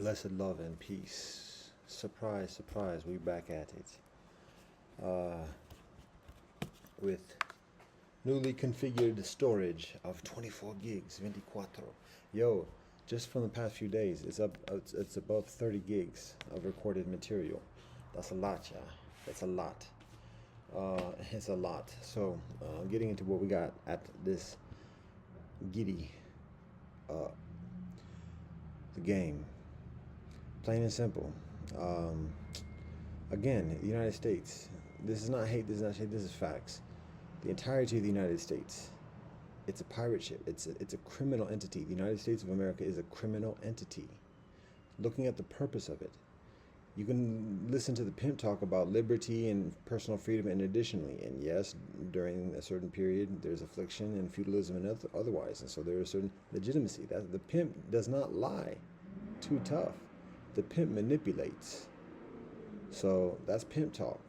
Blessed love and peace. Surprise, surprise, we back at it. Uh, with newly configured storage of 24 gigs, 24. Yo, just from the past few days, it's above 30 gigs of recorded material. That's a lot, yeah. That's a lot. It's a lot. So, getting into what we got at this giddy, uh, the game. Plain and simple. Um, Again, the United States. This is not hate. This is not shade. This is facts. The entirety of the United States. It's a pirate ship. It's a criminal entity. The United States of America is a criminal entity. Looking at the purpose of it, you can listen to the pimp talk about liberty and personal freedom, and additionally, and yes, during a certain period, there's affliction and feudalism and otherwise, and so there is certain legitimacy. That the pimp does not lie. Too tough. The pimp manipulates. So that's pimp talk.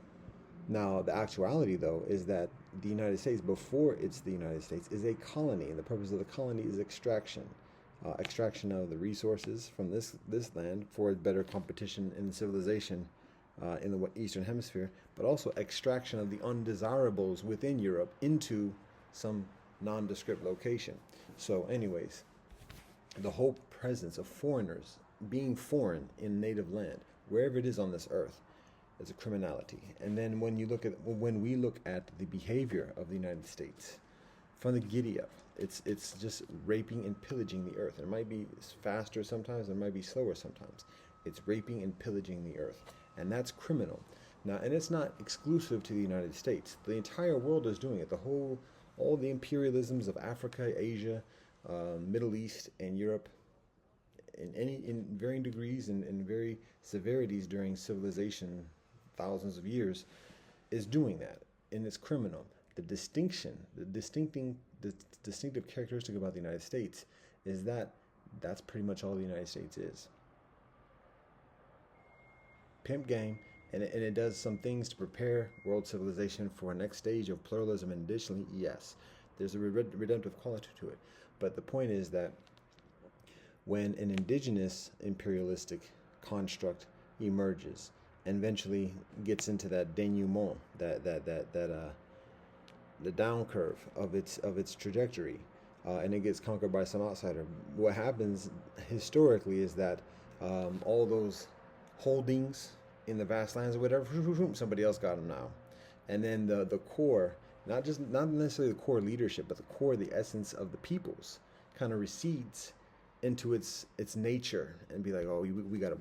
Now, the actuality, though, is that the United States, before it's the United States, is a colony, and the purpose of the colony is extraction. Extraction of the resources from this land for better competition and civilization in the Eastern Hemisphere, but also extraction of the undesirables within Europe into some nondescript location. So, anyways, the whole presence of foreigners being foreign in native land, wherever it is on this earth, is a criminality. And then when we look at the behavior of the United States, from the giddy up, it's just raping and pillaging the earth. It might be faster sometimes, it might be slower sometimes. It's raping and pillaging the earth, and that's criminal. Now, and it's not exclusive to the United States. The entire world is doing it. All the imperialisms of Africa, Asia, Middle East, and Europe, in varying degrees and in severities during civilization, thousands of years, is doing that, and it's criminal. The distinctive characteristic about the United States is that that's pretty much all the United States is. Pimp game, and it does some things to prepare world civilization for a next stage of pluralism, and additionally, yes, there's a redemptive quality to it. But the point is that when an indigenous imperialistic construct emerges and eventually gets into that denouement, the down curve of its trajectory, and it gets conquered by some outsider, what happens historically is that all those holdings in the vast lands or whatever, somebody else got them now, and then the core, not necessarily the core leadership, but the core, the essence of the peoples, kind of recedes into its nature and be like, oh, we gotta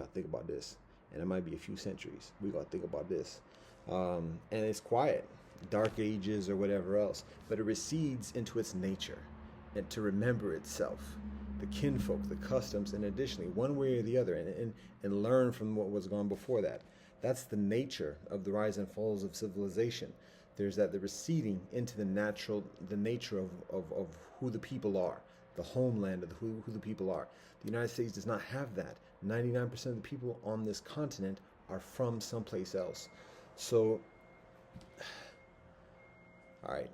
think about this, and it might be a few centuries. We gotta think about this, and it's quiet, dark ages or whatever else, but it recedes into its nature and to remember itself, the kinfolk, the customs, and additionally, one way or the other, and learn from what was gone before that. That's the nature of the rise and falls of civilization. There's the receding into the nature of who the people are, the homeland of who the people are. The United States does not have that. 99% of the people on this continent are from someplace else. So, all right.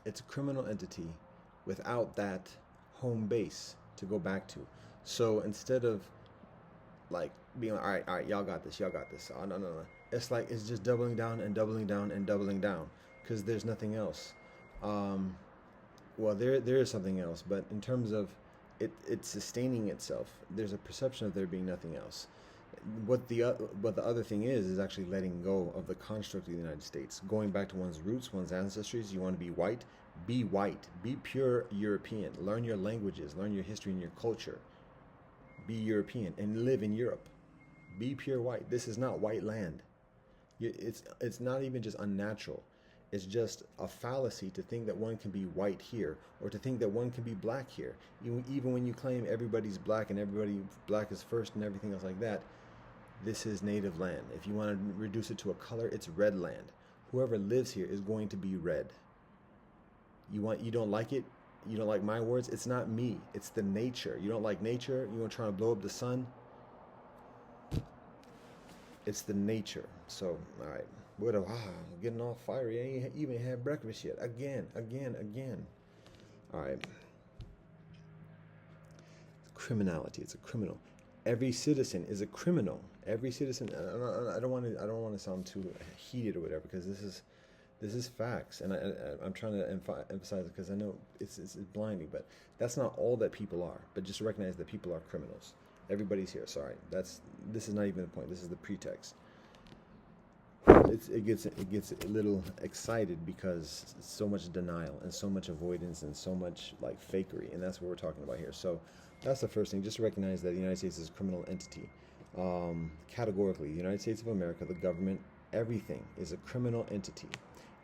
It's a criminal entity without that home base to go back to. So instead of like being like, all right, y'all got this. Oh, no. It's like it's just doubling down and doubling down and doubling down because there's nothing else. Well, there is something else, but in terms of it's sustaining itself, there's a perception of there being nothing else. What the other thing is actually letting go of the construct of the United States, going back to one's roots, one's ancestries. You want to be white, be pure European. Learn your languages, learn your history and your culture. Be European and live in Europe. Be pure white. This is not white land. It's not even just unnatural. It's just a fallacy to think that one can be white here, or to think that one can be black here. Even when you claim everybody's black and everybody black is first and everything else like that, this is native land. If you want to reduce it to a color, it's red land. Whoever lives here is going to be red. You don't like it? You don't like my words? It's not me. It's the nature. You don't like nature? You want to try to blow up the sun? It's the nature. So, all right. What a wow, getting all fiery. I ain't even had breakfast yet. Again. All right. Criminality. It's a criminal. Every citizen is a criminal. Every citizen. I don't want to. I don't want to sound too heated or whatever, because this is facts, and I'm trying to emphasize it because I know it's blinding, but that's not all that people are. But just recognize that people are criminals. Everybody's here. Sorry, this is not even the point. This is the pretext. It gets a little excited because so much denial and so much avoidance and so much like fakery, and that's what we're talking about here. So that's the first thing. Just to recognize that the United States is a criminal entity. Categorically, the United States of America, the government, everything is a criminal entity.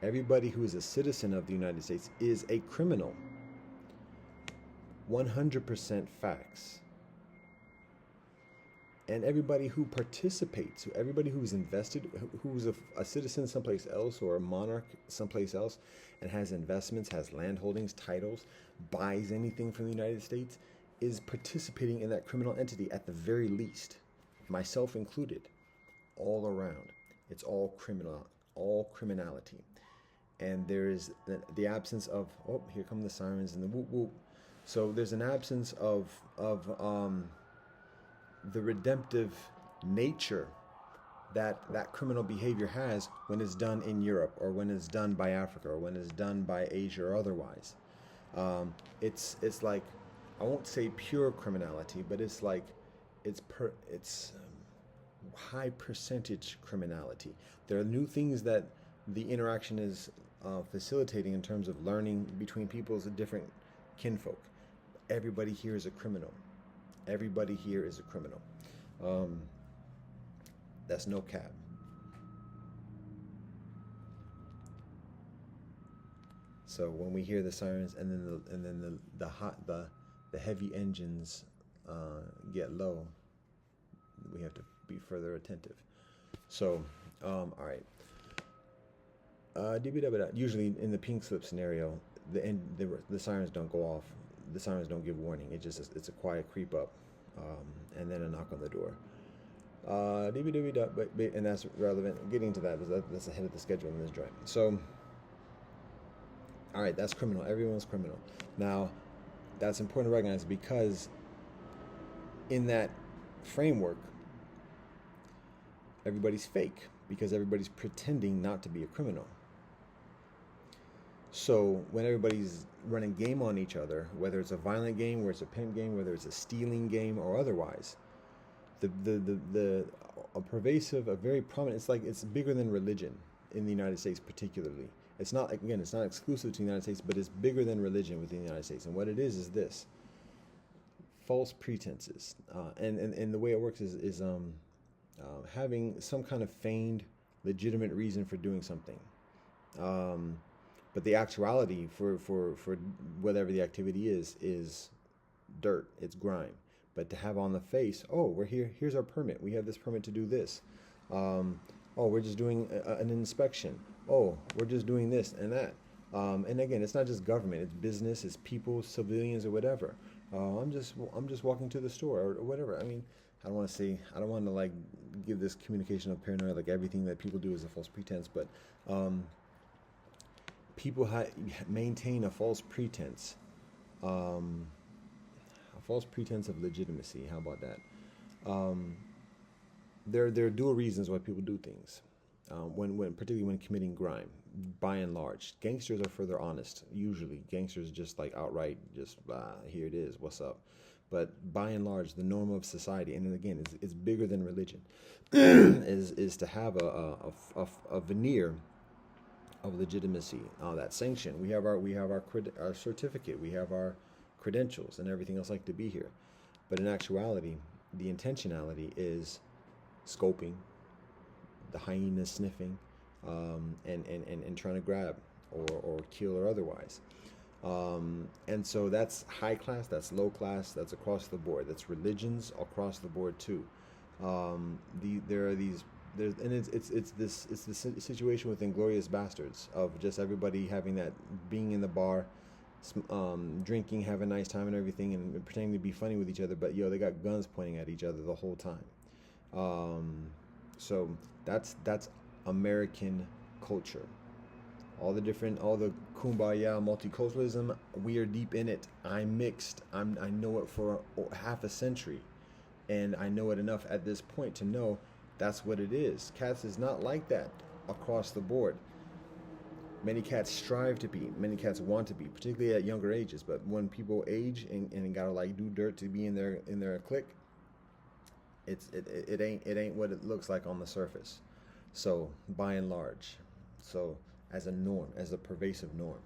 Everybody who is a citizen of the United States is a criminal. 100% facts. And everybody who participates, everybody who's invested, who's a citizen someplace else or a monarch someplace else and has investments, has land holdings, titles, buys anything from the United States, is participating in that criminal entity at the very least, myself included, all around. It's all criminality. And there is the absence of, oh, here come the sirens and the whoop whoop. So there's an absence of the redemptive nature that criminal behavior has when it's done in Europe or when it's done by Africa or when it's done by Asia or otherwise. It's like, I won't say pure criminality, but it's like it's high percentage criminality. There are new things that the interaction is facilitating in terms of learning between people's different kinfolk. Everybody here is a criminal. Everybody here is a criminal. That's no cap. So when we hear the sirens and then the heavy engines get low, we have to be further attentive. So, all right. Usually in the pink slip scenario, the sirens don't go off. The sirens don't give warning. It's a quiet creep up, and then a knock on the door. And that's relevant. Getting to that's ahead of the schedule in this joint. So, all right, that's criminal. Everyone's criminal. Now, that's important to recognize because in that framework, everybody's fake because everybody's pretending not to be a criminal. So when everybody's running game on each other, whether it's a violent game, whether it's a pimp game, whether it's a stealing game or otherwise, a very prominent, it's bigger than religion in the United States particularly. It's not exclusive to the United States, but it's bigger than religion within the United States. And what it is this: false pretenses. And the way it works is having some kind of feigned legitimate reason for doing something. But the actuality for whatever the activity is dirt, it's grime. But to have on the face, oh, we're here, here's our permit. We have this permit to do this. Oh, we're just doing an inspection. Oh, we're just doing this and that. And again, it's not just government, it's business, it's people, civilians or whatever. I'm just walking to the store or whatever. I mean, I don't want to like give this communication of paranoia, like everything that people do is a false pretense, but people maintain a false pretense of legitimacy. How about that? There are dual reasons why people do things. Particularly when committing crime, by and large, gangsters are further honest. Usually, gangsters just like outright, just here it is, what's up. But by and large, the norm of society, and again, it's bigger than religion, is to have a veneer of legitimacy, that sanction. We have our certificate, we have our credentials, and everything else like to be here. But in actuality, the intentionality is scoping, the hyena sniffing, and trying to grab or kill or otherwise. And so that's high class, that's low class, that's across the board. That's religions across the board too. It's this situation with Inglourious Basterds of just everybody having that, being in the bar, drinking, having a nice time and everything, and pretending to be funny with each other, but they got guns pointing at each other the whole time. So that's American culture. All the kumbaya multiculturalism, we are deep in it. I'm mixed. I know it for half a century, and I know it enough at this point to know that's what it is. Cats is not like that across the board. Many cats strive to be. Many cats want to be, particularly at younger ages. But when people age and gotta like do dirt to be in their clique, it ain't what it looks like on the surface. So by and large, so as a norm, as a pervasive norm.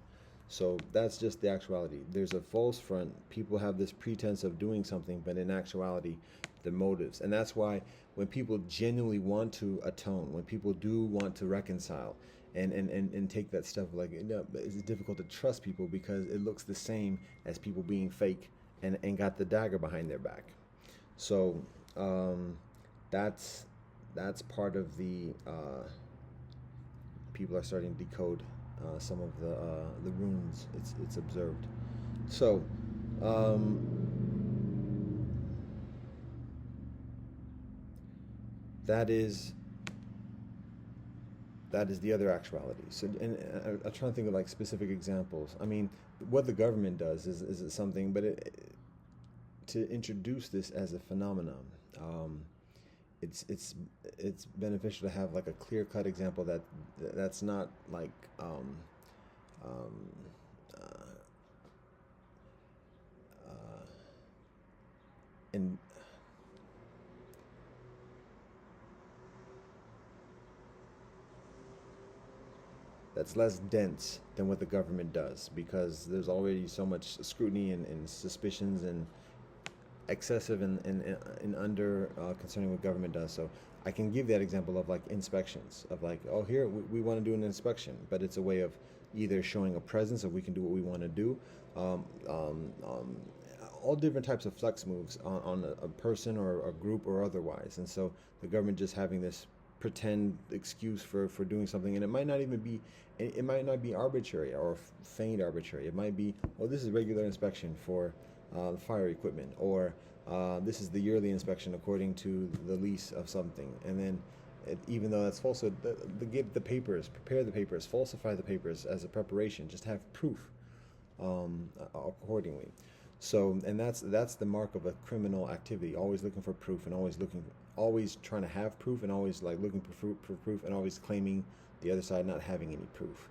So that's just the actuality. There's a false front. People have this pretense of doing something, but in actuality, the motives. And that's why when people genuinely want to atone, when people do want to reconcile, and take that stuff, like, you know, it's difficult to trust people because it looks the same as people being fake and got the dagger behind their back. So that's part of the people are starting to decode some of the runes it's observed. So that is the other actuality. So, and I'm trying to think of like specific examples. I mean, what the government does is something, but to introduce this as a phenomenon, it's beneficial to have like a clear-cut example that's not like and that's less dense than what the government does, because there's already so much scrutiny and suspicions and excessive and under concerning what government does. So I can give that example of like inspections, of like, oh, here we want to do an inspection, but it's a way of either showing a presence of we can do what we want to do, all different types of flex moves on a person or a group or otherwise. And so the government just having this pretend excuse for doing something, and it might not even be, it might not be arbitrary or feigned arbitrary. It might be, oh, this is regular inspection for fire equipment, or this is the yearly inspection according to the lease of something. And then even though that's false, get the papers, prepare the papers, falsify the papers as a preparation, just have proof accordingly. So, and that's the mark of a criminal activity, always looking for proof, and always trying to have proof, and always like looking for proof, and always claiming the other side not having any proof.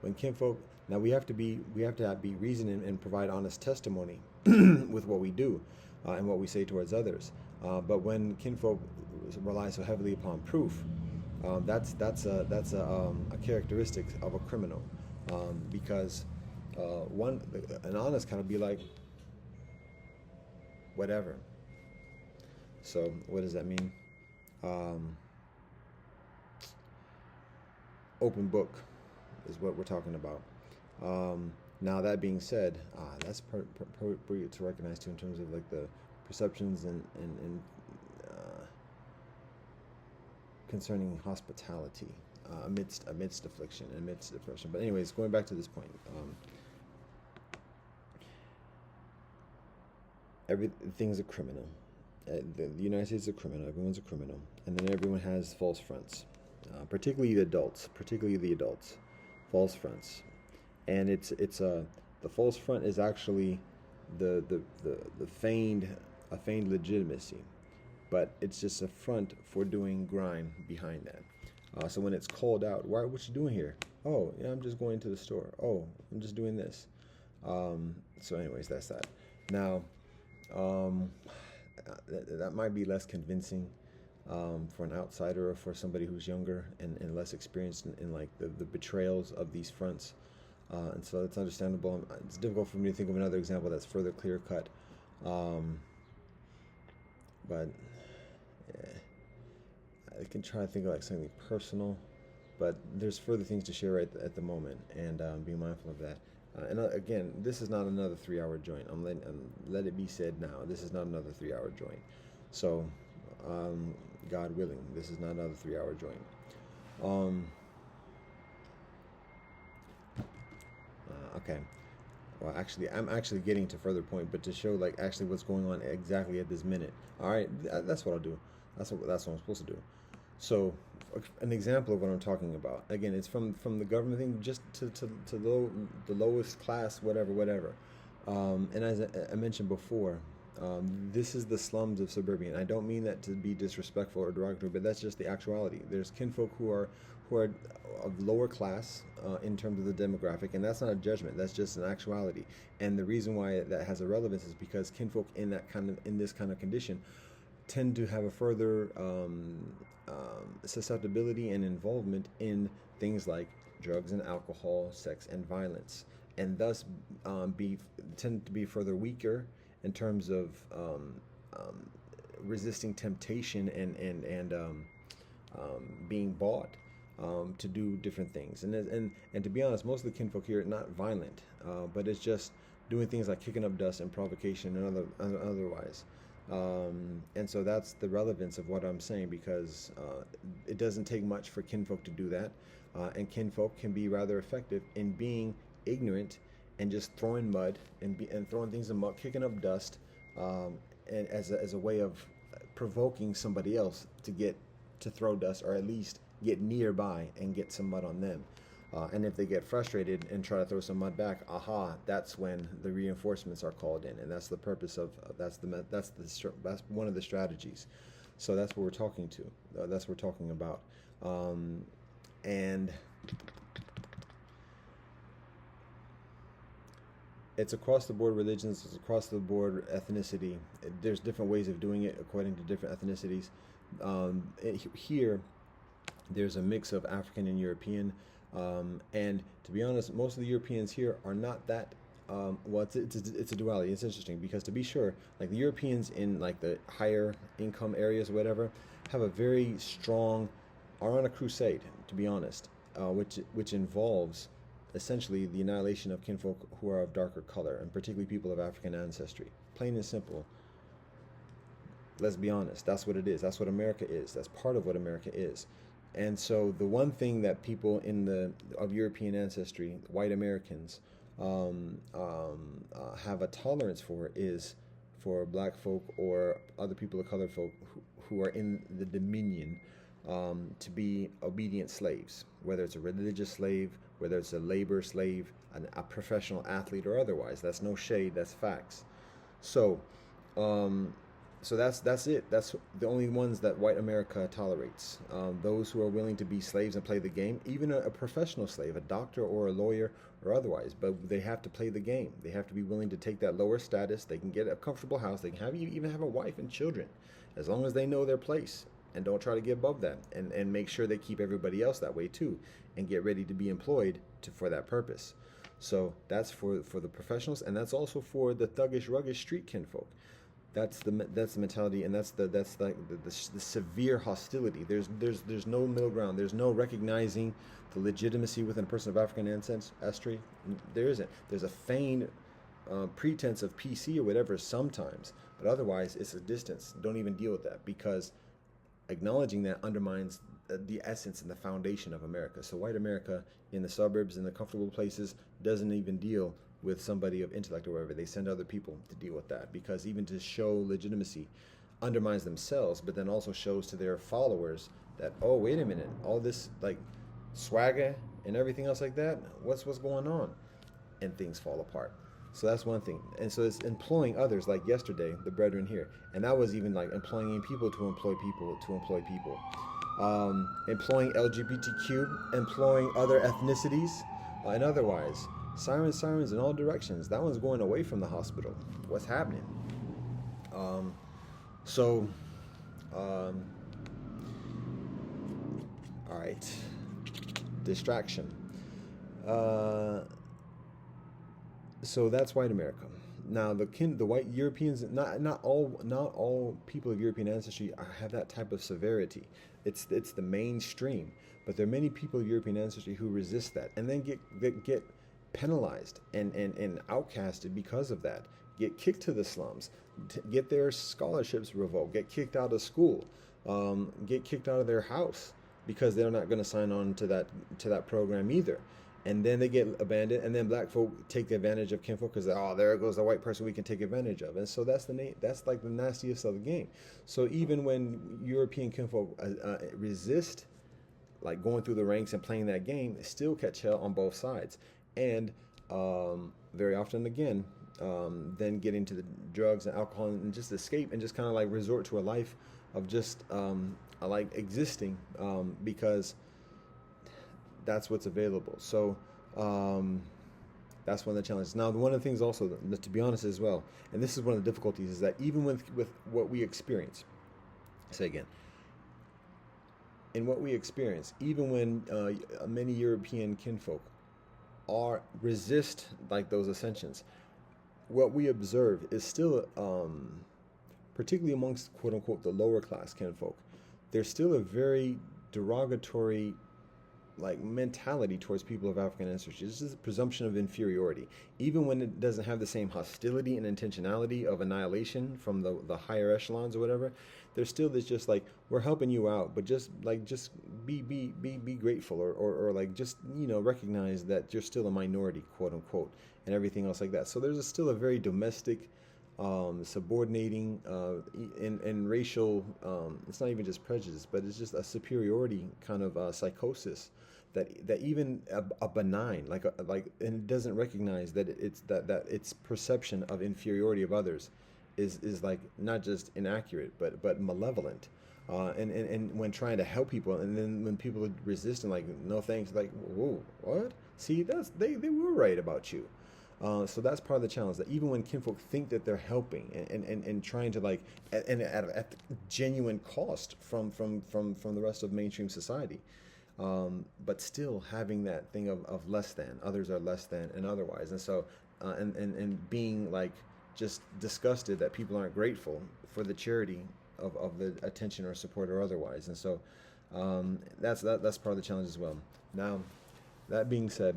When kinfolk, now we have to be reasoned and provide honest testimony with what we do and what we say towards others. But when kinfolk rely so heavily upon proof, that's a characteristic of a criminal, because an honest kind of be like whatever. So what does that mean? Open book is what we're talking about. Now that being said, that's appropriate to recognize too, in terms of like the perceptions and concerning hospitality amidst affliction, amidst depression. But anyways, going back to this point, everything's a criminal. The United States is a criminal. Everyone's a criminal, and then everyone has false fronts, particularly the adults. False fronts, and it's the false front is actually the feigned legitimacy, but it's just a front for doing grime behind that. So when it's called out, what you doing here? Oh, yeah, I'm just going to the store. Oh, I'm just doing this. So anyways, that's that. Now, that might be less convincing for an outsider, or for somebody who's younger and less experienced in like the betrayals of these fronts. And so it's understandable. It's difficult for me to think of another example that's further clear cut. But yeah, I can try to think of like something personal, but there's further things to share right at the moment, and being mindful of that. And again, this is not another 3-hour joint. Let it be said now, this is not another 3-hour joint. So, God willing, this is not another 3-hour joint. Okay. Well, actually, I'm actually getting to further point, but to show like actually what's going on exactly at this minute. All right, that's what I'll do. That's what I'm supposed to do. So, an example of what I'm talking about. Again, it's from the government thing just to the lowest class, whatever. And as I mentioned before, this is the slums of suburbia. I don't mean that to be disrespectful or derogatory, but that's just the actuality. There's kinfolk who are of lower class in terms of the demographic, and that's not a judgment. That's just an actuality. And the reason why that has a relevance is because kinfolk in this kind of condition tend to have a further susceptibility and involvement in things like drugs and alcohol, sex and violence, and thus be tend to be further weaker in terms of um, resisting temptation and being bought to do different things. And to be honest, most of the kinfolk here are not violent, but it's just doing things like kicking up dust and provocation and otherwise. And so that's the relevance of what I'm saying, because it doesn't take much for kinfolk to do that, and kinfolk can be rather effective in being ignorant and just throwing mud and throwing things in mud, kicking up dust, and as a way of provoking somebody else to throw dust, or at least get nearby and get some mud on them. And if they get frustrated and try to throw some mud back, that's when the reinforcements are called in, and that's the purpose of that's one of the strategies. So that's what we're talking to. That's what we're talking about, and it's across the board religions, it's across the board ethnicity. There's different ways of doing it according to different ethnicities. Here, there's a mix of African and European. And to be honest, most of the Europeans here are not that. Well, it's a duality. It's interesting because, to be sure, like the Europeans in like the higher income areas or whatever have a very strong, are on a crusade, to be honest, which involves essentially the annihilation of kinfolk who are of darker color, and particularly people of African ancestry. Plain and simple. Let's be honest. That's what it is. That's what America is. That's part of what America is. And so the one thing that people of European ancestry, white Americans, have a tolerance for is for black folk or other people of color folk who are in the dominion, to be obedient slaves, whether it's a religious slave, whether it's a labor slave, a professional athlete, or otherwise. That's no shade. That's facts. So, so that's it. That's the only ones that white America tolerates. Those who are willing to be slaves and play the game, even a professional slave, a doctor or a lawyer or otherwise, but they have to play the game. They have to be willing to take that lower status. They can get a comfortable house. They can even have a wife and children, as long as they know their place and don't try to get above that, and make sure they keep everybody else that way too, and get ready to be employed for that purpose. So that's for the professionals, and that's also for the thuggish, ruggish street kinfolk. That's the mentality, and that's like the severe hostility. There's no middle ground. There's no recognizing the legitimacy within a person of African ancestry. There isn't. There's a feigned pretense of PC or whatever sometimes, but otherwise it's a distance. Don't even deal with that, because acknowledging that undermines the essence and the foundation of America. So white America in the suburbs, in the comfortable places, doesn't even deal with somebody of intellect or whatever. They send other people to deal with that, because even to show legitimacy undermines themselves, but then also shows to their followers that, oh, wait a minute, all this like swagger and everything else like that, what's going on? And things fall apart. So that's one thing. And so it's employing others, like yesterday, the brethren here. And that was even like employing people to employ people to employ people. Employing LGBTQ, employing other ethnicities, and otherwise. Sirens in all directions. That one's going away from the hospital. What's happening? So, all right. Distraction. So that's white America. Now the white Europeans, not all people of European ancestry have that type of severity. It's the mainstream, but there are many people of European ancestry who resist that, and then get penalized and outcasted because of that. Get kicked to the slums, get their scholarships revoked, get kicked out of school, get kicked out of their house because they're not going to sign on to that program either. And then they get abandoned, and then black folk take advantage of kinfolk because, oh, there goes the white person we can take advantage of. And so that's like the nastiest of the game. So even when European kinfolk resist like going through the ranks and playing that game, still catch hell on both sides, and very often again, then get into the drugs and alcohol and just escape and just kind of like resort to a life of just like existing, because that's what's available. So that's one of the challenges. Now, one of the things also, to be honest as well, and this is one of the difficulties, is that even with what we experience, say again, in what we experience, even when many European kinfolk are resist like those ascensions, what we observe is still, particularly amongst quote unquote the lower class kinfolk, there's still a very derogatory like mentality towards people of African ancestry. This is a presumption of inferiority, even when it doesn't have the same hostility and intentionality of annihilation from the higher echelons or whatever. There's still this just like, we're helping you out, but just be grateful, or like just, you know, recognize that you're still a minority, quote unquote, and everything else like that. So there's still a very domestic, subordinating, and racial, it's not even just prejudice, but it's just a superiority kind of psychosis that even a benign, like and it doesn't recognize that it's that its perception of inferiority of others is like not just inaccurate but malevolent, and when trying to help people, and then when people resist and like no thanks, like whoa, what, see, that's they were right about you. So that's part of the challenge, that even when kinfolk think that they're helping and trying to like, and at genuine cost from the rest of mainstream society, but still having that thing of less than, others are less than and otherwise. And so, and being like just disgusted that people aren't grateful for the charity of the attention or support or otherwise. And so that's part of the challenge as well. Now, that being said,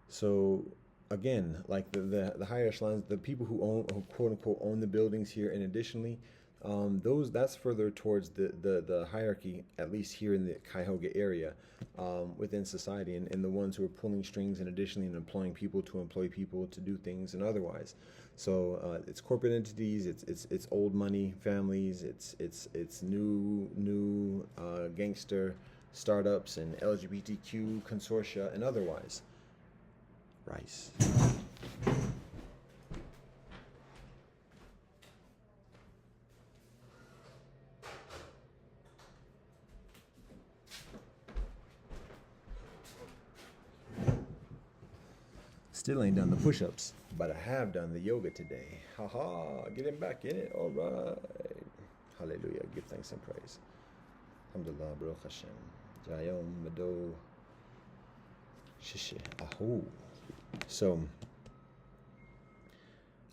so again, like the higher echelons, the people who quote unquote own the buildings here, and additionally, that's further towards the hierarchy, at least here in the Cuyahoga area, within society, and the ones who are pulling strings and additionally employing people to employ people to do things and otherwise. So it's corporate entities, it's old money families, it's new gangster startups and LGBTQ consortia and otherwise. Rice. Still ain't done the push-ups, but I have done the yoga today. Haha, getting back in it. All right. Hallelujah. Give thanks and praise. Alhamdulillah, Baruch Hashem. Jayom Mado Shishi Ahu. So,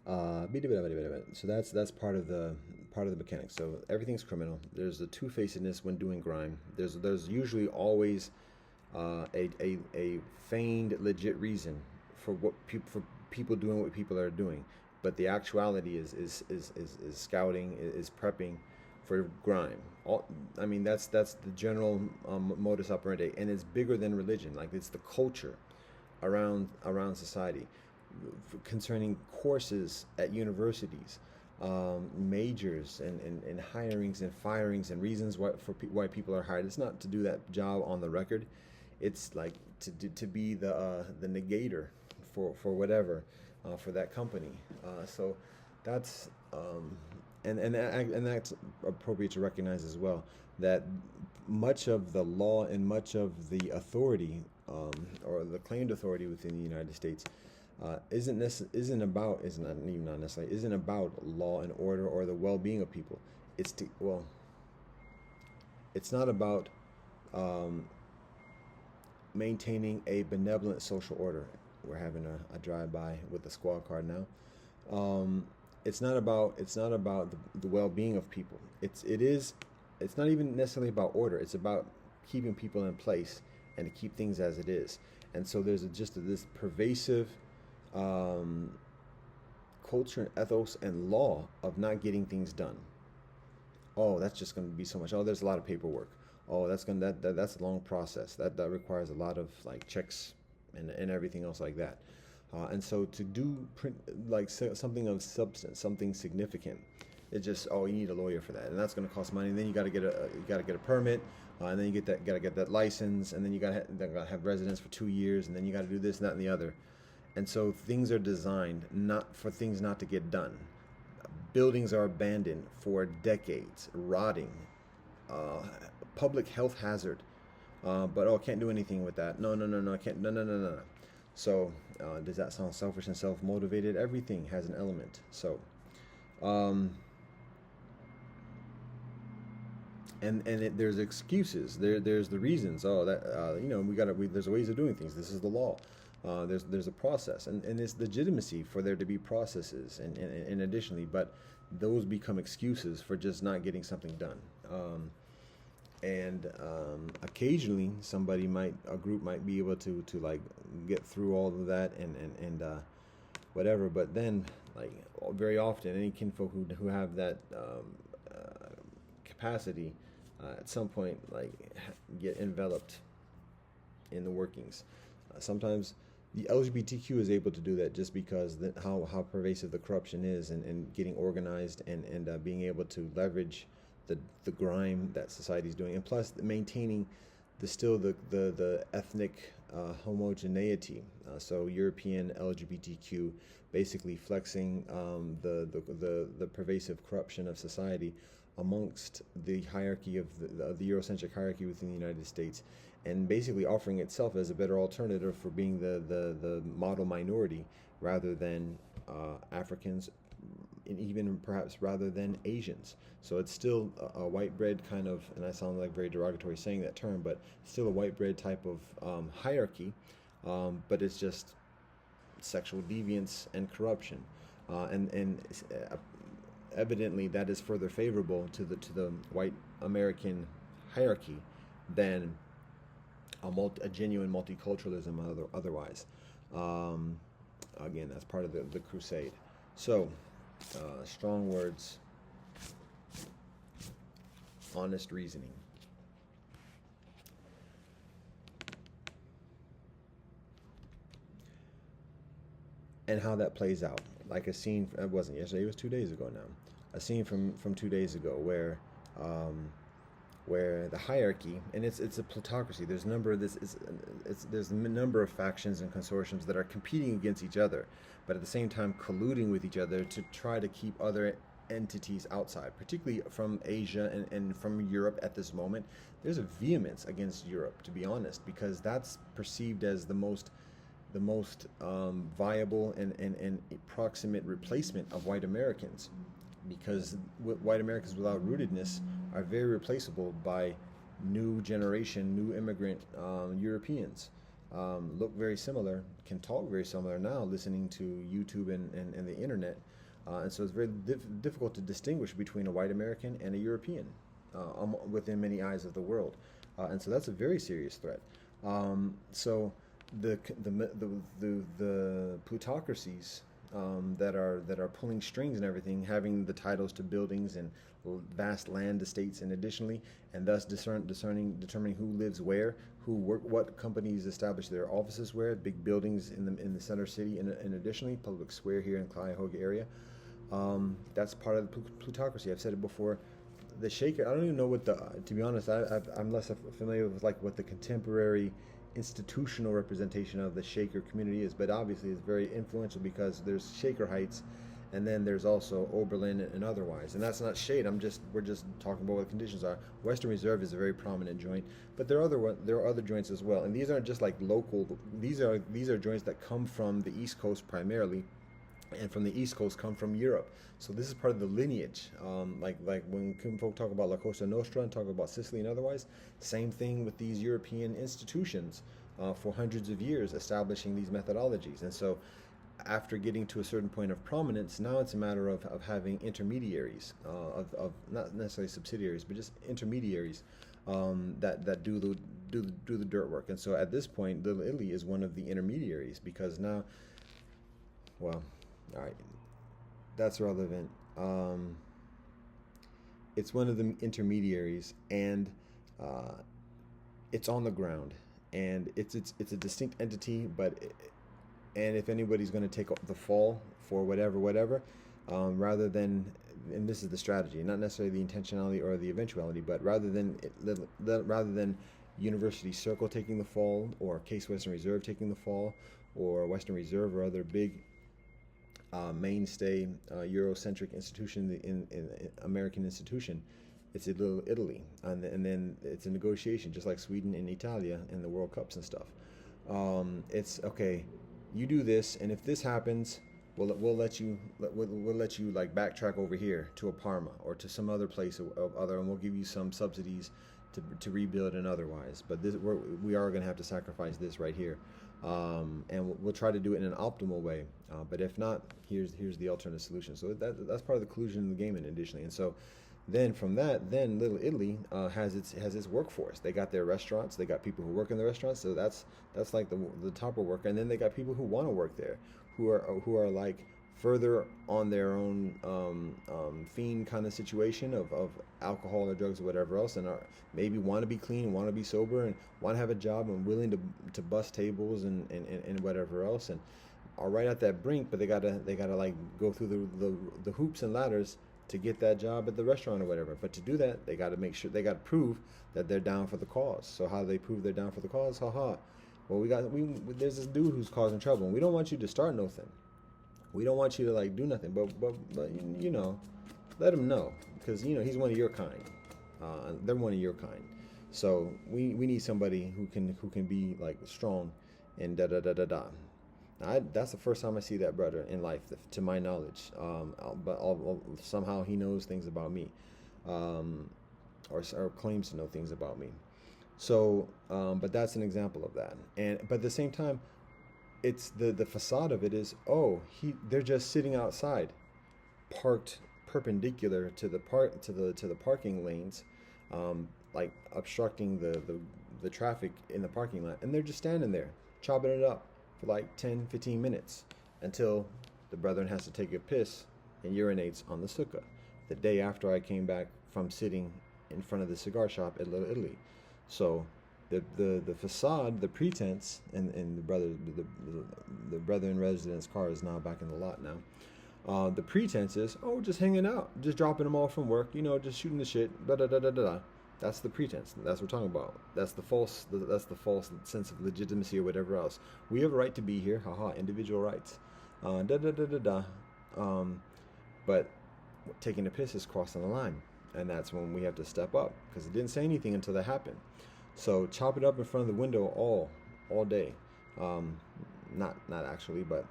so that's part of the mechanics. So everything's criminal. There's a two-facedness when doing grime. There's usually always a feigned legit reason for people doing what people are doing, but the actuality is scouting, is prepping for grime. I mean, that's the general modus operandi, and it's bigger than religion. Like, it's the culture around society, concerning courses at universities, majors and hirings and firings and reasons why people are hired. It's not to do that job on the record. It's like to be the negator for whatever, for that company. So that's and that's appropriate to recognize as well, that much of the law and much of the authority, or the claimed authority within the United States, isn't about law and order or the well-being of people. It's not about maintaining a benevolent social order. We're having a drive-by with the squad car now. It's not about the well-being of people. It's not even necessarily about order. It's about keeping people in place and to keep things as it is. And so there's this pervasive culture, ethos, and law of not getting things done. Oh, that's just going to be so much. Oh, there's a lot of paperwork. Oh, that's a long process. That requires a lot of like checks and everything else like that. And so to do like something of substance, something significant, It's just, oh, you need a lawyer for that, and that's going to cost money. And then you got to get a permit, and then you got to get that license, and then you got to have residence for 2 years, and then you got to do this and that and the other. And so things are designed not for things not to get done. Buildings are abandoned for decades, rotting, public health hazard. But I can't do anything with that. No, I can't. No. So does that sound selfish and self-motivated? Everything has an element. So, there's excuses. There's the reasons. Oh, that there's ways of doing things. This is the law. There's a process, and it's legitimacy for there to be processes, and additionally, but those become excuses for just not getting something done. And occasionally a group might be able to like get through all of that and whatever. But then, like, very often, any kinfolk who have that capacity at some point, like, get enveloped in the workings. Sometimes the LGBTQ is able to do that just because how pervasive the corruption is, and getting organized, and being able to leverage the grime that society is doing, and plus maintaining the ethnic homogeneity. So European LGBTQ basically flexing the pervasive corruption of society amongst the hierarchy of the Eurocentric hierarchy within the United States, and basically offering itself as a better alternative for being the model minority rather than Africans, and even perhaps rather than Asians. So it's still a white bread kind of, and I sound like very derogatory saying that term, but still a white bread type of hierarchy, but it's just sexual deviance and corruption, and evidently that is further favorable to the white American hierarchy than a genuine multiculturalism otherwise. Again, that's part of the crusade. So, strong words, honest reasoning. And how that plays out. Like a scene, it wasn't yesterday, it was 2 days ago now. A scene from 2 days ago where the hierarchy, and it's a plutocracy. There's a number of there's a number of factions and consortiums that are competing against each other, but at the same time colluding with each other to try to keep other entities outside, particularly from Asia and from Europe at this moment. There's a vehemence against Europe, to be honest, because that's perceived as the most viable and proximate replacement of white Americans, because white Americans without rootedness are very replaceable by new generation, new immigrant Europeans. Look very similar, can talk very similar now, listening to YouTube and the internet. And so it's very difficult to distinguish between a white American and a European within many eyes of the world. And so that's a very serious threat. So the plutocracies that are pulling strings and everything, having the titles to buildings and vast land estates, and additionally, and thus determining who lives where, what companies establish their offices where, big buildings in the center city, and additionally, public square here in Cuyahoga area. That's part of the plutocracy. I've said it before. The Shaker, I don't even know what to be honest, I'm less familiar with like what the contemporary institutional representation of the Shaker community is, but obviously it's very influential because there's Shaker Heights, and then there's also Oberlin and otherwise. And that's not shade. We're just talking about what the conditions are. Western Reserve is a very prominent joint, but there are other joints as well. And these aren't just like local. These are joints that come from the East Coast primarily, and from the East Coast come from Europe. So this is part of the lineage. Like when folk talk about La Cosa Nostra and talk about Sicily and otherwise, same thing with these European institutions for hundreds of years establishing these methodologies. And so after getting to a certain point of prominence, now it's a matter of having intermediaries, of not necessarily subsidiaries, but just intermediaries that do the dirt work. And so at this point, Little Italy is one of the intermediaries, because now, well, all right, that's relevant. It's one of the intermediaries, and it's on the ground, and it's a distinct entity. But and if anybody's going to take the fall for whatever, rather than, and this is the strategy, not necessarily the intentionality or the eventuality, but rather than University Circle taking the fall, or Case Western Reserve taking the fall, or Western Reserve or other big mainstay Eurocentric institution in American institution, it's a little Italy, and then it's a negotiation, just like Sweden and Italia in the World Cups and stuff. It's okay. You do this, and if this happens, we'll let you like backtrack over here to a Parma or to some other place of other, and we'll give you some subsidies to rebuild and otherwise. But we are going to have to sacrifice this right here, and we'll try to do it in an optimal way. But if not, here's the alternative solution. So that's part of the collusion in the game, additionally. And so then from that, then Little Italy has its workforce. They got their restaurants. They got people who work in the restaurants. So that's like the top of work. And then they got people who want to work there, who are like further on their own fiend kind of situation of alcohol or drugs or whatever else, and maybe want to be clean, want to be sober, and want to have a job, and willing to bust tables and whatever else, and are right at that brink, but they gotta like go through the hoops and ladders to get that job at the restaurant or whatever. But to do that, they got to make sure, they got to prove that they're down for the cause. So how do they prove they're down for the cause? Well, there's this dude who's causing trouble, and we don't want you to start nothing. We don't want you to like do nothing, but you know, let him know, because you know he's one of your kind. They're one of your kind. So we need somebody who can be like strong and da da da da da. That's the first time I see that brother in life, to my knowledge. But somehow he knows things about me, or claims to know things about me. So, but that's an example of that. But at the same time, it's the facade of it is, they're just sitting outside, parked perpendicular to the parking lanes, like obstructing the traffic in the parking lot, and they're just standing there chopping it up for like 10-15 minutes until the brethren has to take a piss and urinates on the sukkah. The day after I came back from sitting in front of the cigar shop at Little Italy. So the facade, the pretense, and the brethren residence car is now back in the lot now. The pretense is, just hanging out, just dropping them off from work, just shooting the shit, da da da da da. That's the pretense. That's what we're talking about. That's the false sense of legitimacy or whatever else. We have a right to be here, haha, individual rights, da da da da da. But taking a piss is crossing the line, and that's when we have to step up, because it didn't say anything until that happened. So chop it up in front of the window all day. Not actually, but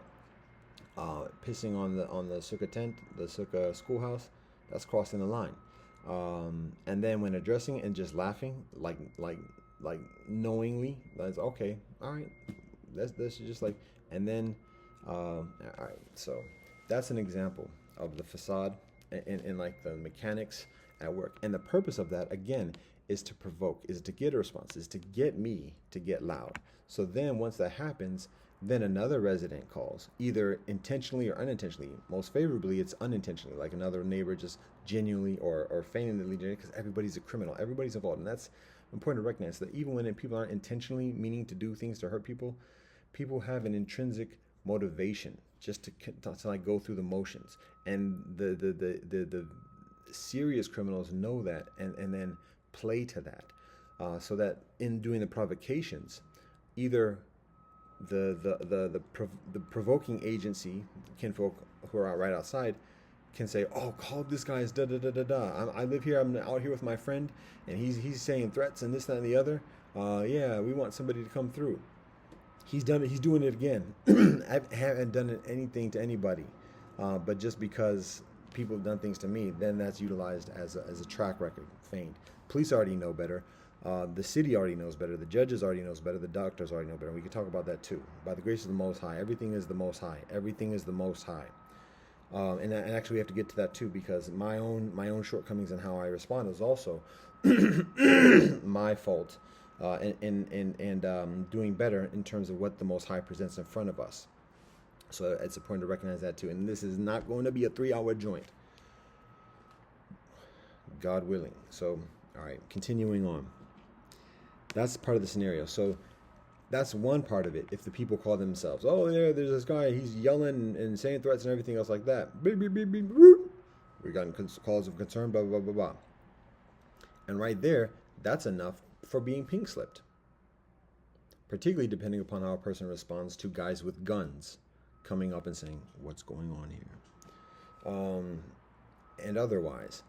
pissing on the sukkah tent, the sukkah schoolhouse, that's crossing the line. And then when addressing it and just laughing, like knowingly, that's okay. All right, that's just like, and then all right. So that's an example of the facade and like the mechanics at work. And the purpose of that, again, is to provoke, is to get a response, is to get me to get loud. So then once that happens, then another resident calls, either intentionally or unintentionally. Most favorably, it's unintentionally, like another neighbor just genuinely or feigningly doing it, because everybody's a criminal, everybody's involved. And that's important to recognize, that even when people aren't intentionally meaning to do things to hurt people, people have an intrinsic motivation just to like go through the motions. And the serious criminals know that, and then play to that, so that in doing the provocations, either the provoking agency, kinfolk who are right outside, can say, call this guy's da da da da da. I live here. I'm out here with my friend, and he's saying threats and this, that, and the other. Yeah, we want somebody to come through. He's done it. He's doing it again. I haven't done anything to anybody, but just because people have done things to me, then that's utilized as a track record, feigned. Police already know better. The city already knows better. The judges already knows better. The doctors already know better. We can talk about that too. By the grace of the Most High, everything is the Most High. Everything is the Most High. And actually, we have to get to that too, because my own shortcomings and how I respond is also my fault. And doing better in terms of what the Most High presents in front of us. So it's important to recognize that too. And this is not going to be a 3-hour joint, God willing. So, all right, continuing on. That's part of the scenario. So That's one part of it. If the people call themselves, oh yeah, there's this guy, he's yelling and saying threats and everything else like that. Beep, beep, beep, beep, beep. We got calls of concern, blah blah blah blah. And right there, that's enough for being pink slipped. Particularly depending upon how a person responds to guys with guns coming up and saying, "What's going on here?" And otherwise.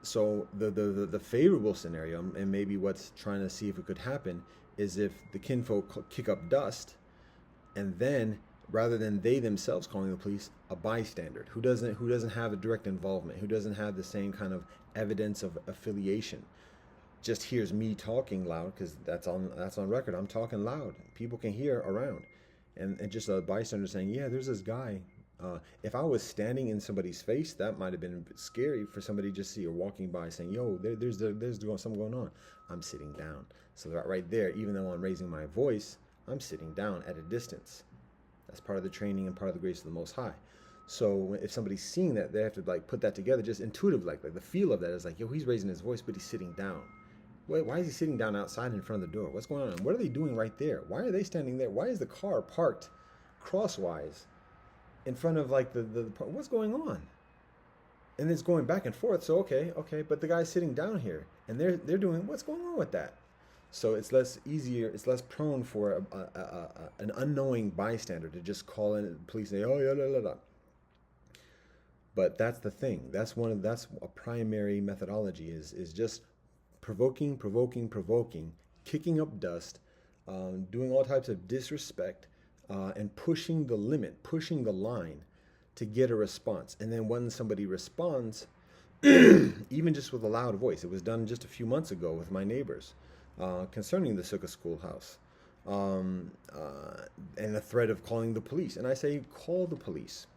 So the favorable scenario, and maybe what's trying to see if it could happen, is if the kinfolk kick up dust, and then rather than they themselves calling the police, a bystander who doesn't have a direct involvement, who doesn't have the same kind of evidence of affiliation, just hears me talking loud, because that's on record. I'm talking loud. People can hear around, and just a bystander saying, "Yeah, there's this guy." If I was standing in somebody's face, that might have been scary for somebody to just see or walking by saying, "Yo, there's something going on." I'm sitting down. So right there, even though I'm raising my voice, I'm sitting down at a distance. That's part of the training and part of the grace of the Most High. So if somebody's seeing that, they have to like put that together, just intuitive, like the feel of that is like, yo, he's raising his voice, but he's sitting down. Why is he sitting down outside in front of the door? What's going on? What are they doing right there? Why are they standing there? Why is the car parked crosswise in front of like the what's going on? And it's going back and forth. So okay, but the guy's sitting down here, and they're doing, what's going on with that? So it's less prone for an unknowing bystander to just call in the police and say, "Oh yeah, la la la." But that's the thing. That's a primary methodology is just provoking, kicking up dust, doing all types of disrespect, and pushing the limit, pushing the line to get a response. And then when somebody responds, even just with a loud voice, it was done just a few months ago with my neighbors concerning the Sukkah schoolhouse, and the threat of calling the police. And I say, call the police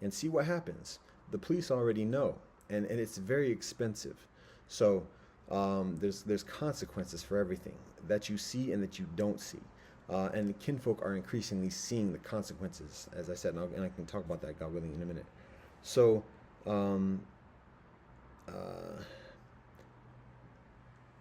and see what happens. The police already know, and it's very expensive. So there's consequences for everything that you see and that you don't see. And the kinfolk are increasingly seeing the consequences, as I said, and I can talk about that, God willing, in a minute. So,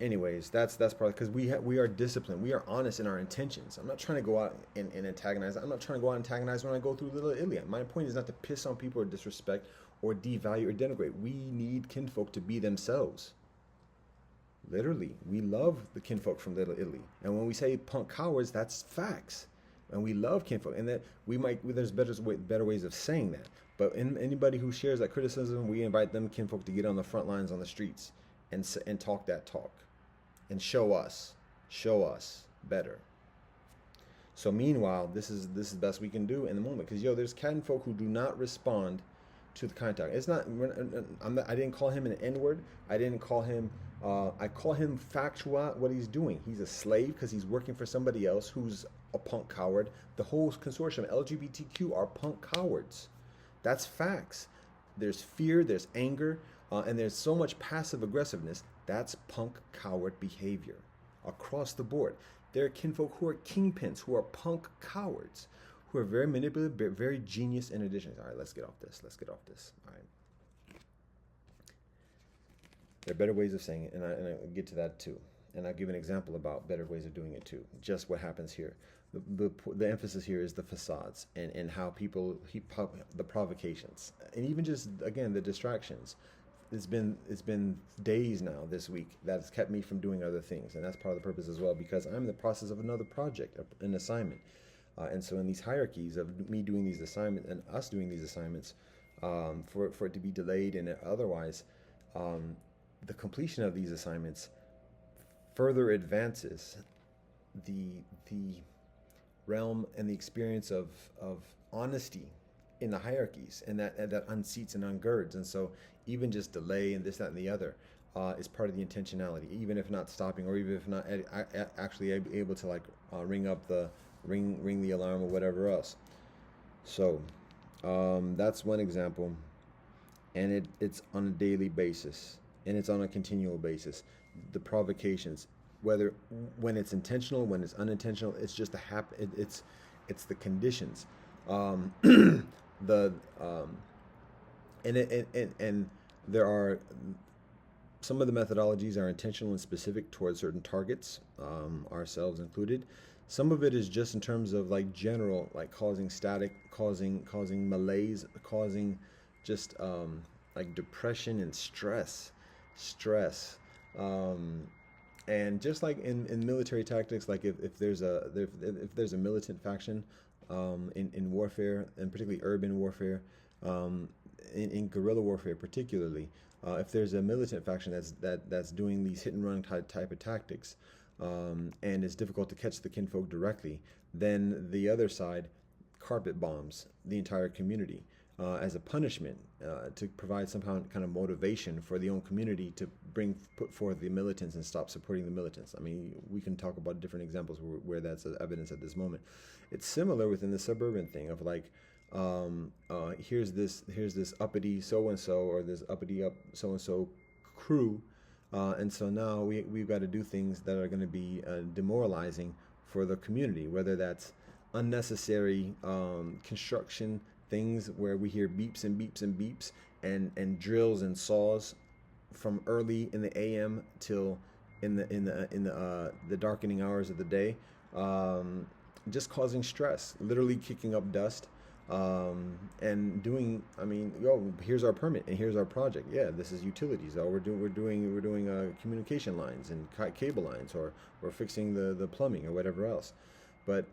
anyways, that's part, because we are disciplined. We are honest in our intentions. I'm not trying to go out and antagonize. I'm not trying to go out and antagonize when I go through Little Iliad. My point is not to piss on people or disrespect or devalue or denigrate. We need kinfolk to be themselves. Literally, we love the kinfolk from Little Italy, and when we say punk cowards, that's facts. And we love kinfolk, and that there's better ways of saying that. But anybody who shares that criticism, we invite them kinfolk to get on the front lines on the streets and talk that talk, and show us better. So meanwhile, this is the best we can do in the moment, because there's kinfolk who do not respond to the contact. It's not. I didn't call him an N-word. I didn't call him. I call him factual what he's doing. He's a slave because he's working for somebody else who's a punk coward. The whole consortium, LGBTQ, are punk cowards. That's facts. There's fear, there's anger, and there's so much passive aggressiveness. That's punk coward behavior across the board. There are kinfolk who are kingpins, who are punk cowards, who are very manipulative, very genius in addition. All right, let's get off this. All right. There are better ways of saying it, and I'll get to that too. And I'll give an example about better ways of doing it too. Just what happens here. The emphasis here is the facades and how people the provocations, and even just again the distractions. It's been days now this week that has kept me from doing other things, and that's part of the purpose as well, because I'm in the process of another project, an assignment, and so in these hierarchies of me doing these assignments and us doing these assignments, for it to be delayed and otherwise. The completion of these assignments further advances the realm and the experience of honesty in the hierarchies, and that unseats and ungirds. And so even just delay and this, that, and the other is part of the intentionality, even if not stopping, or even if not actually able to like ring the alarm or whatever else. So that's one example, and it's on a daily basis. And it's on a continual basis. The provocations, whether when it's intentional, when it's unintentional, it's just it's the conditions. And there are Some of the methodologies are intentional and specific towards certain targets, ourselves included. Some of it is just in terms of like general, like causing static, causing malaise, causing just like depression and stress. Um, and just like in military tactics, like if there's a militant faction in warfare, and particularly urban warfare, um, in guerrilla warfare particularly, if there's a militant faction that's doing these hit and run type of tactics, and it's difficult to catch the kinfolk directly, then the other side carpet bombs the entire community as a punishment, to provide some kind of motivation for the own community to put forth the militants and stop supporting the militants. I mean, we can talk about different examples where that's evidence at this moment. It's similar within the suburban thing of like, here's this uppity so and so, or this uppity up so and so crew, and so now we've got to do things that are going to be demoralizing for the community, whether that's unnecessary construction things where we hear beeps and beeps and beeps, and drills and saws from early in the AM till in the darkening hours of the day, just causing stress, literally kicking up dust, and doing. I mean, yo, here's our permit and here's our project. Yeah, this is utilities. Oh, we're doing communication lines and cable lines, or we're fixing the plumbing or whatever else. But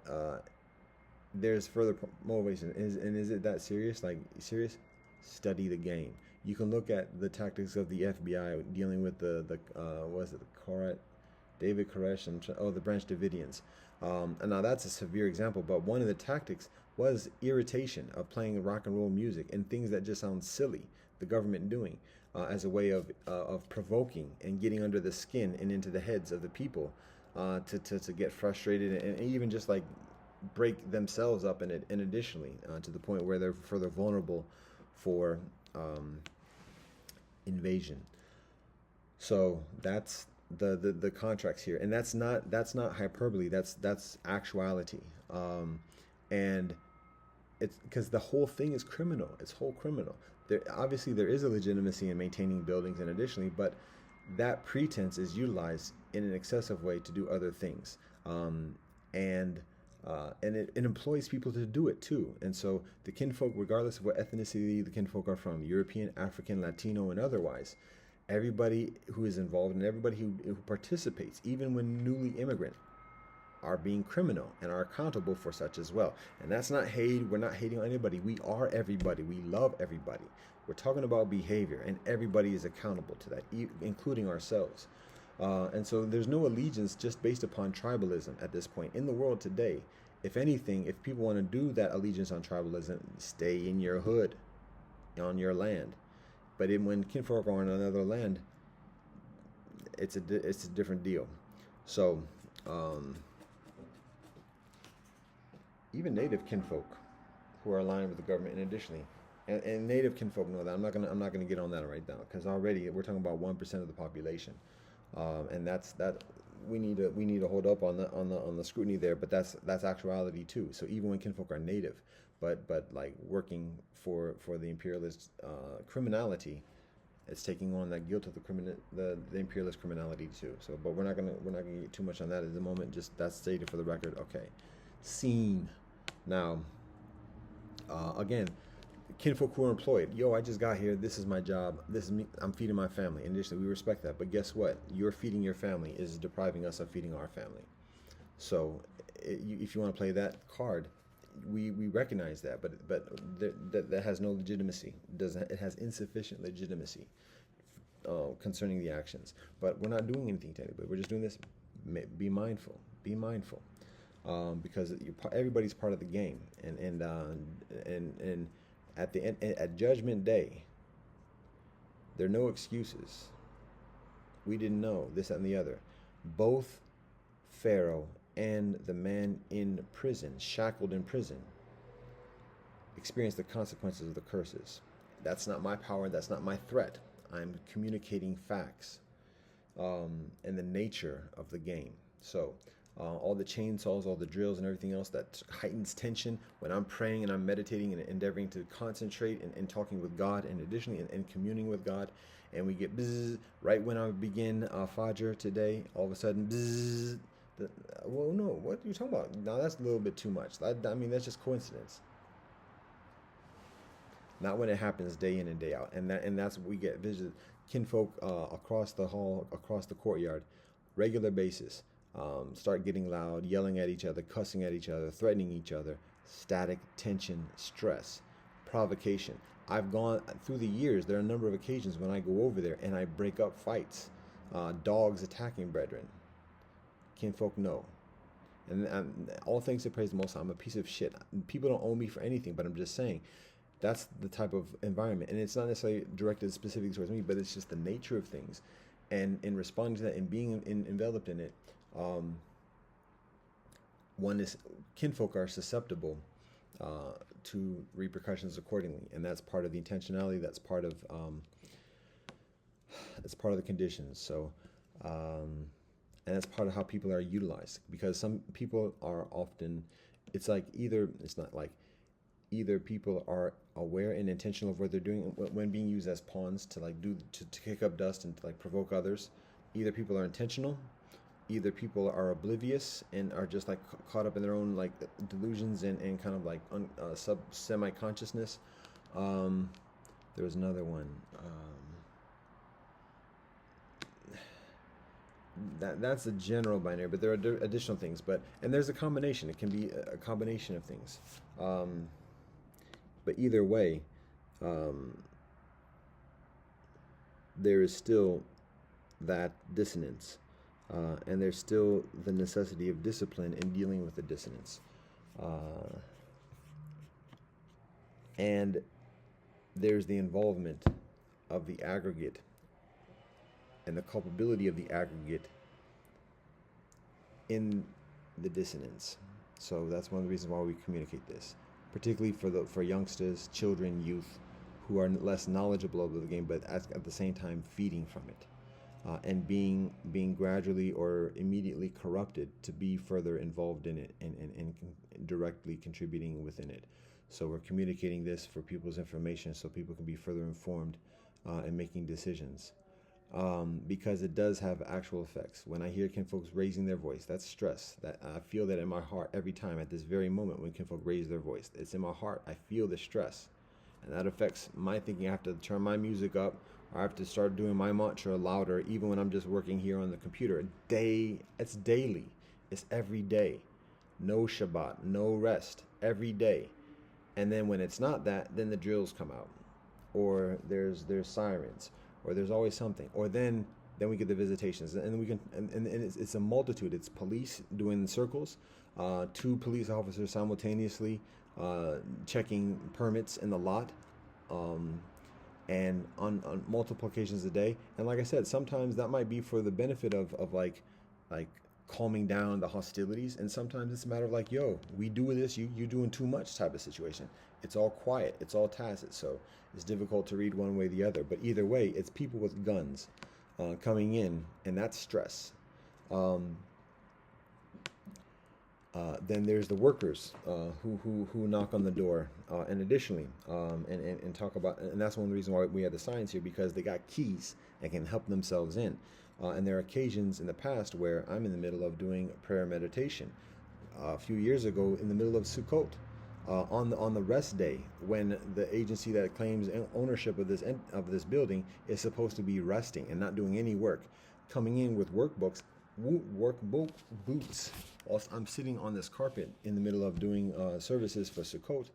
there's further motivation. Is it that serious? Like serious? Study the game. You can look at the tactics of the FBI dealing with the was it the David Koresh and the Branch Davidians. And now that's a severe example, but one of the tactics was irritation of playing rock and roll music and things that just sound silly. The government doing as a way of provoking and getting under the skin and into the heads of the people, to get frustrated and even just like break themselves up and additionally to the point where they're further vulnerable for invasion. So that's the contracts here, and that's not hyperbole. That's actuality, and it's because the whole thing is criminal. It's whole criminal. Obviously there is a legitimacy in maintaining buildings and additionally, but that pretense is utilized in an excessive way to do other things, and it employs people to do it too. And so the kinfolk, regardless of what ethnicity the kinfolk are from, European, African, Latino, and otherwise, everybody who is involved and everybody who participates, even when newly immigrant, are being criminal and are accountable for such as well. And that's not hate. We're not hating on anybody. We are everybody. We love everybody. We're talking about behavior, and everybody is accountable to that, including ourselves. And so there's no allegiance just based upon tribalism at this point in the world today. If anything, if people want to do that allegiance on tribalism, stay in your hood, on your land. But when kinfolk are on another land, it's a different deal. So even native kinfolk who are aligned with the government, and additionally, and native kinfolk know that. I'm not gonna get on that right now, because already we're talking about 1% of the population, and that we need to hold up on the scrutiny there. But that's actuality too. So even when kinfolk are native, but like working for the imperialist criminality, it's taking on that guilt of the imperialist criminality too. So, but we're not gonna get too much on that at the moment. Just that's stated for the record. Okay, scene. Now, again, kinfolk who are employed. Yo, I just got here. This is my job. This is me. I'm feeding my family. And additionally, we respect that. But guess what? You're feeding your family is depriving us of feeding our family. So, if you want to play that card, we recognize that. But that has no legitimacy. It has insufficient legitimacy concerning the actions. But we're not doing anything to anybody. We're just doing this. Be mindful. Be mindful. Because everybody's part of the game, and at the end, at Judgment Day, there are no excuses. We didn't know this, that, and the other. Both Pharaoh and the man in prison, shackled in prison, experienced the consequences of the curses. That's not my power. That's not my threat. I'm communicating facts, and the nature of the game. So. all the chainsaws, all the drills, and everything else that heightens tension when I'm praying and I'm meditating and endeavoring to concentrate and talking with God, and additionally and communing with God. And we get bzzz right when I begin Fajr today. All of a sudden, bzzz. Well, no, what are you talking about? Now that's a little bit too much. I mean, that's just coincidence. Not when it happens day in and day out, and that's what we get. Visit kinfolk across the hall, across the courtyard, regular basis. Start getting loud, yelling at each other, cussing at each other, threatening each other. Static, tension, stress, provocation. I've gone through the years. There are a number of occasions when I go over there and I break up fights, dogs attacking brethren. Kinfolk know. And all things to praise the Most High. I'm a piece of shit. People don't owe me for anything, but I'm just saying that's the type of environment. And it's not necessarily directed specifically towards me, but it's just the nature of things. And in responding to that and being enveloped in it, kinfolk are susceptible to repercussions accordingly. And that's part of the intentionality. That's part of the conditions. So, and that's part of how people are utilized, because some people are often, either people are aware and intentional of what they're doing when being used as pawns to to kick up dust and to provoke others. Either people are intentional, either people are oblivious and are just caught up in their own delusions and kind of semi-consciousness. There was another one. That's a general binary, but there are additional things. And there's a combination. It can be a combination of things. But either way, there is still that dissonance, and there's still the necessity of discipline in dealing with the dissonance. And there's the involvement of the aggregate and the culpability of the aggregate in the dissonance. So that's one of the reasons why we communicate this, particularly for youngsters, children, youth, who are less knowledgeable of the game, but at the same time feeding from it, and being gradually or immediately corrupted to be further involved in it and directly contributing within it. So we're communicating this for people's information, so people can be further informed and making decisions. Because it does have actual effects. When I hear kinfolks raising their voice, that's stress. That I feel that in my heart every time at this very moment when kinfolk raise their voice. It's in my heart. I feel the stress, and that affects my thinking. I have to turn my music up, or I have to start doing my mantra louder, even when I'm just working here on the computer. It's daily. It's every day. No Shabbat, no rest, every day. And then when it's not that, then the drills come out, or there's sirens. Or there's always something, or then we get the visitations, and we can, and it's a multitude. It's police doing circles, 2 police officers simultaneously checking permits in the lot, and on multiple occasions a day. And like I said, sometimes that might be for the benefit of calming down the hostilities, and sometimes it's a matter of yo, we do this, you doing too much type of situation. It's all quiet, it's all tacit, so it's difficult to read one way or the other. But either way, it's people with guns coming in, and that's stress. Then there's the workers who knock on the door, and additionally, and talk about, and that's one of the reasons why we have the signs here, because they got keys and can help themselves in. And there are occasions in the past where I'm in the middle of doing prayer meditation. A few years ago, in the middle of Sukkot, on the rest day, when the agency that claims ownership of this building is supposed to be resting and not doing any work, coming in with workbooks, boots, whilst I'm sitting on this carpet in the middle of doing services for Sukkot.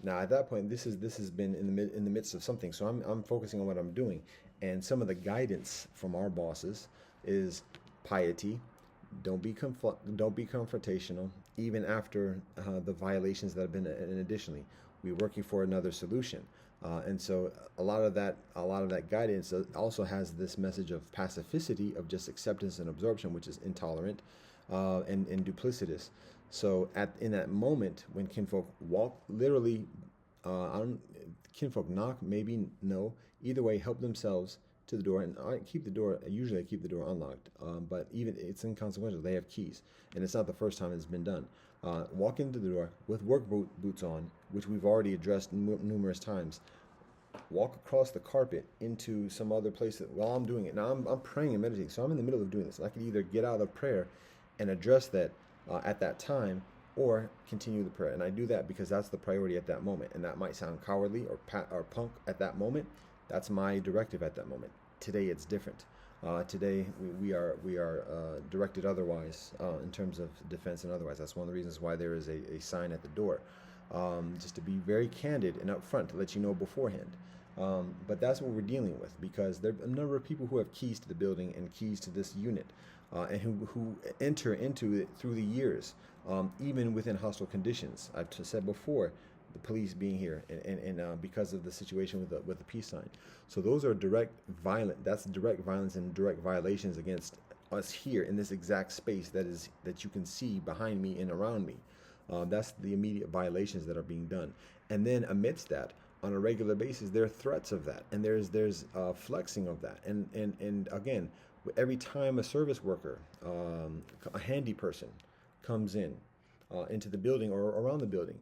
Now at that point, this has been in the midst of something, so I'm focusing on what I'm doing, and some of the guidance from our bosses is piety. Don't be confrontational, even after the violations that have been. And additionally, we're working for another solution, and so a lot of that guidance also has this message of pacificity, of just acceptance and absorption, which is intolerant and duplicitous. So in that moment when kinfolk walk, literally, kinfolk knock, maybe no, either way, help themselves to the door, and I keep the door. Usually, I keep the door unlocked. But even it's inconsequential. They have keys, and it's not the first time it's been done. Walk into the door with work boots on, which we've already addressed numerous times. Walk across the carpet into some other place while I'm doing it. Now I'm praying and meditating, so I'm in the middle of doing this. And I could either get out of prayer and address that at that time, or continue the prayer. And I do that because that's the priority at that moment. And that might sound cowardly or punk at that moment. That's my directive at that moment. Today it's different. Today we are directed otherwise in terms of defense and otherwise. That's one of the reasons why there is a sign at the door, just to be very candid and upfront to let you know beforehand. But that's what we're dealing with, because there are a number of people who have keys to the building and keys to this unit, and who enter into it through the years, even within hostile conditions. I've said before, the police being here, and because of the situation with the peace sign. So those are that's direct violence and direct violations against us here in this exact space that you can see behind me and around me. That's the immediate violations that are being done. And then amidst that, on a regular basis, there are threats of that, and there's flexing of that. And again, every time a service worker, a handy person, comes into the building or around the building,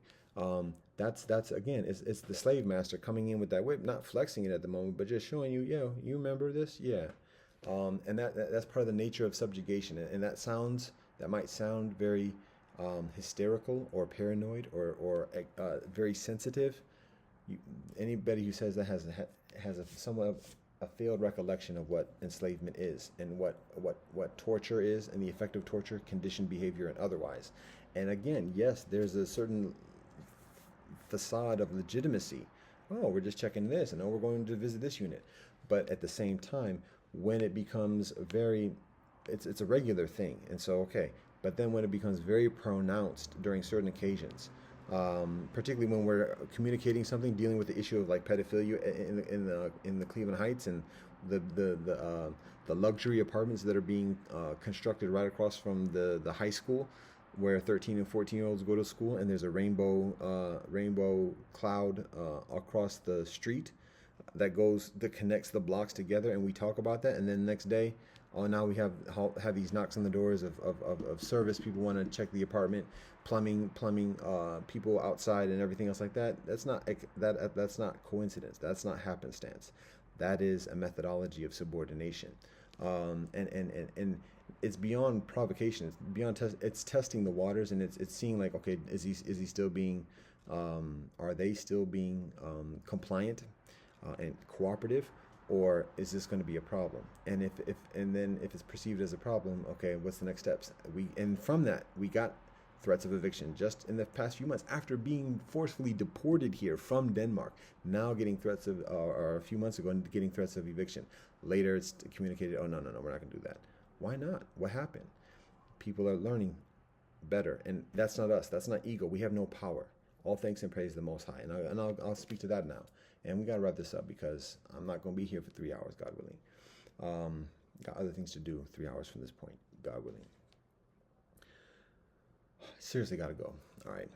that's again, it's the slave master coming in with that whip, not flexing it at the moment, but just showing you, you remember this, and that's part of the nature of subjugation, and that might sound very hysterical or paranoid or very sensitive. Anybody who says that has a somewhat of a failed recollection of what enslavement is, and what torture is, and the effect of torture, conditioned behavior, and otherwise. And again, yes, there's a certain facade of legitimacy. Oh, we're just checking this, and oh, we're going to visit this unit. But at the same time, when it becomes it's a regular thing, and so okay. But then when it becomes very pronounced during certain occasions, particularly when we're communicating something, dealing with the issue of like pedophilia in the Cleveland Heights, and the luxury apartments that are being constructed right across from the high school, where 13 and 14-year-olds go to school, and there's a rainbow cloud across the street that connects the blocks together, and we talk about that, and then the next day, now we have these knocks on the doors of service. People want to check the apartment, plumbing, people outside, and everything else like that. That's not coincidence. That's not happenstance. That is a methodology of subordination, and it's beyond provocation. It's beyond it's testing the waters, and it's seeing like, okay, is he still being, are they still being compliant and cooperative? Or is this going to be a problem? And if it's perceived as a problem, okay, what's the next steps? And from that, we got threats of eviction just in the past few months, after being forcefully deported here from Denmark. Now getting threats of, or a few months ago, getting threats of eviction. Later, it's communicated, oh, no, we're not going to do that. Why not? What happened? People are learning better, and that's not us. That's not ego. We have no power. All thanks and praise to the Most High. And I'll speak to that now. And we got to wrap this up, because I'm not going to be here for 3 hours, God willing. Got other things to do 3 hours from this point, God willing. Seriously, got to go. All right.